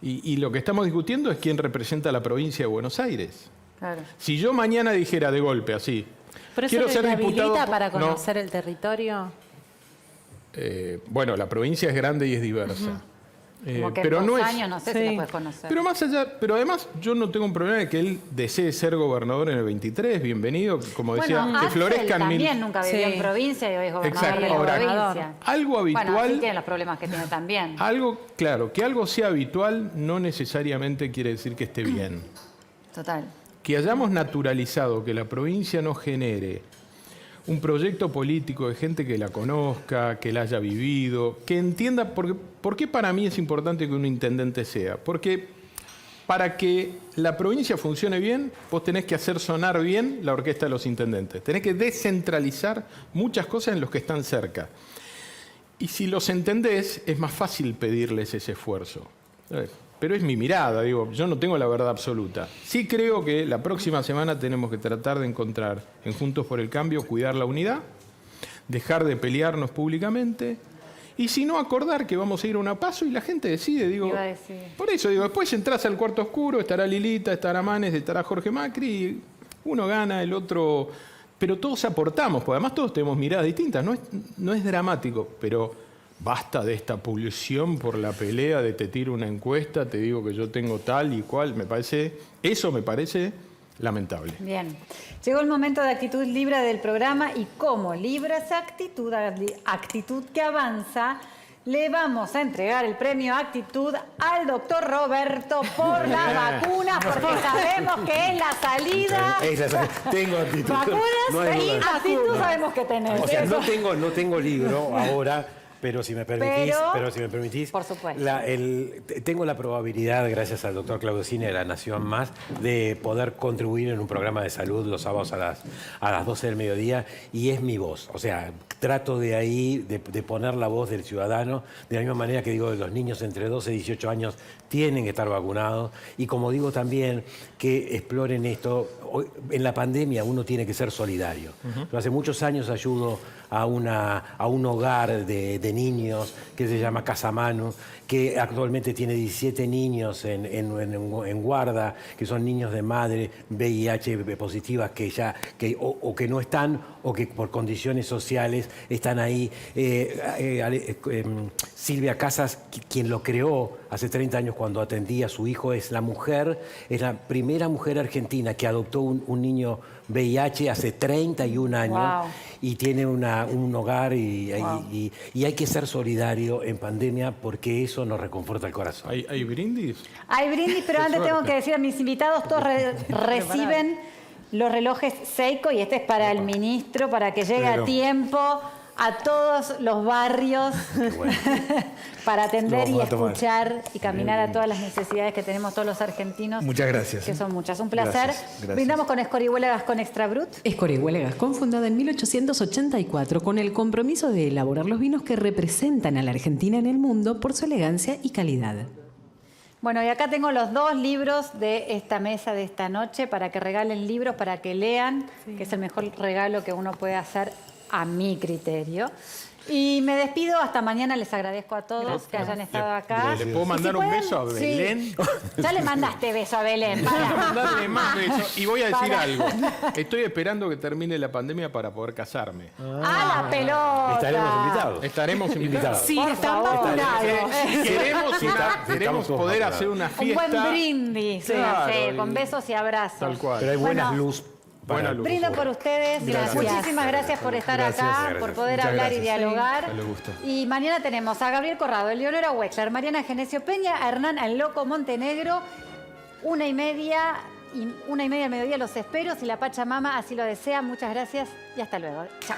Y lo que estamos discutiendo es quién representa a la provincia de Buenos Aires. Claro. Si yo mañana dijera de golpe así, ¿pero quiero eso ser diputado para conocer el territorio? Bueno, la provincia es grande y es diversa. Como que pero en no 2 es, años no sé si la puedes conocer. Pero más allá, pero además yo no tengo un problema de que él desee ser gobernador en el 23, bienvenido, como decía, que florezcan mil. También nunca vivió en provincia y hoy es gobernador de la provincia. Algo habitual. Bueno, sí tiene los problemas que tiene también. Claro, que algo sea habitual no necesariamente quiere decir que esté bien. Total. Que hayamos naturalizado que la provincia no genere un proyecto político de gente que la conozca, que la haya vivido, que entienda por qué para mí es importante que un intendente sea. Porque para que la provincia funcione bien, vos tenés que hacer sonar bien la orquesta de los intendentes. Tenés que descentralizar muchas cosas en los que están cerca. Y si los entendés, es más fácil pedirles ese esfuerzo. Pero es mi mirada, digo, yo no tengo la verdad absoluta. Sí creo que la próxima semana tenemos que tratar de encontrar en Juntos por el Cambio, cuidar la unidad, dejar de pelearnos públicamente, y si no, acordar que vamos a ir a una PASO y la gente decide, digo. Por eso, digo, después entras al cuarto oscuro, estará Lilita, estará Manes, estará Jorge Macri, y uno gana, el otro... Pero todos aportamos, porque además todos tenemos miradas distintas, no es dramático, pero... Basta de esta pulsión por la pelea de te tiro una encuesta, te digo que yo tengo tal y cual. Eso me parece lamentable. Bien. Llegó el momento de Actitud Libra del programa y como Libra esa actitud que avanza, le vamos a entregar el premio Actitud al doctor Roberto por la vacuna, porque sabemos que es la salida. Tengo actitud. Vacunas No hay y duda. actitud sabemos que tenés. O sea, Eso. no tengo libro ahora, pero si me permitís, por supuesto. Tengo la probabilidad, gracias al doctor Claudio Cine de La Nación Más, de poder contribuir en un programa de salud los sábados a las 12 del mediodía, y es mi voz. O sea, trato de ahí, de poner la voz del ciudadano, de la misma manera que digo, los niños entre 12 y 18 años tienen que estar vacunados, y como digo también, que exploren esto. En la pandemia uno tiene que ser solidario. Yo hace muchos años ayudo a un hogar de niños que se llama Casa Manu, que actualmente tiene 17 niños en guarda, que son niños de madre VIH positivas que no están o que por condiciones sociales están ahí. Silvia Casas, quien lo creó hace 30 años cuando atendía a su hijo, es la primera mujer argentina que adoptó un niño VIH hace 31 años. Wow. Y tiene un hogar y hay que ser solidario en pandemia porque eso nos reconforta el corazón. ¿Hay brindis? Hay brindis, pero antes tengo que decir a mis invitados, todos reciben los relojes Seiko y este es para el ministro, para que llegue a tiempo a todos los barrios para atender y escuchar y caminar a todas las necesidades que tenemos todos los argentinos. Muchas gracias. Que son muchas. Un placer. Gracias. Brindamos con Escorihuela Gascón Extra Brut. Escorihuela Gascón, fundada en 1884, con el compromiso de elaborar los vinos que representan a la Argentina en el mundo por su elegancia y calidad. Bueno, y acá tengo los 2 libros de esta mesa de esta noche para que regalen libros, para que lean, que es el mejor regalo que uno puede hacer a mi criterio. Y me despido, hasta mañana, les agradezco a todos que hayan estado acá. ¿Le puedo mandar un beso a Belén? Sí. Ya le mandaste beso a Belén. Voy a mandarle más besos. Y voy a decir algo. Estoy esperando que termine la pandemia para poder casarme. ¡A la pelota! Estaremos invitados. Sí, están vacunados. Queremos poder hacer una fiesta. Un buen brindis, Claro, sí, con besos y abrazos. Tal cual. Pero hay buenas Bueno, luz. Brindo por ustedes. Gracias. Muchísimas gracias por estar acá, por poder Muchas hablar gracias. y dialogar. Sí, le gusta. Y mañana tenemos a Gabriel Corrado, Eleonora Wexler, Mariana Genesio Peña, a Hernán El Loco Montenegro. 1:30 al mediodía los espero. Si la Pachamama así lo desea. Muchas gracias y hasta luego. Chao.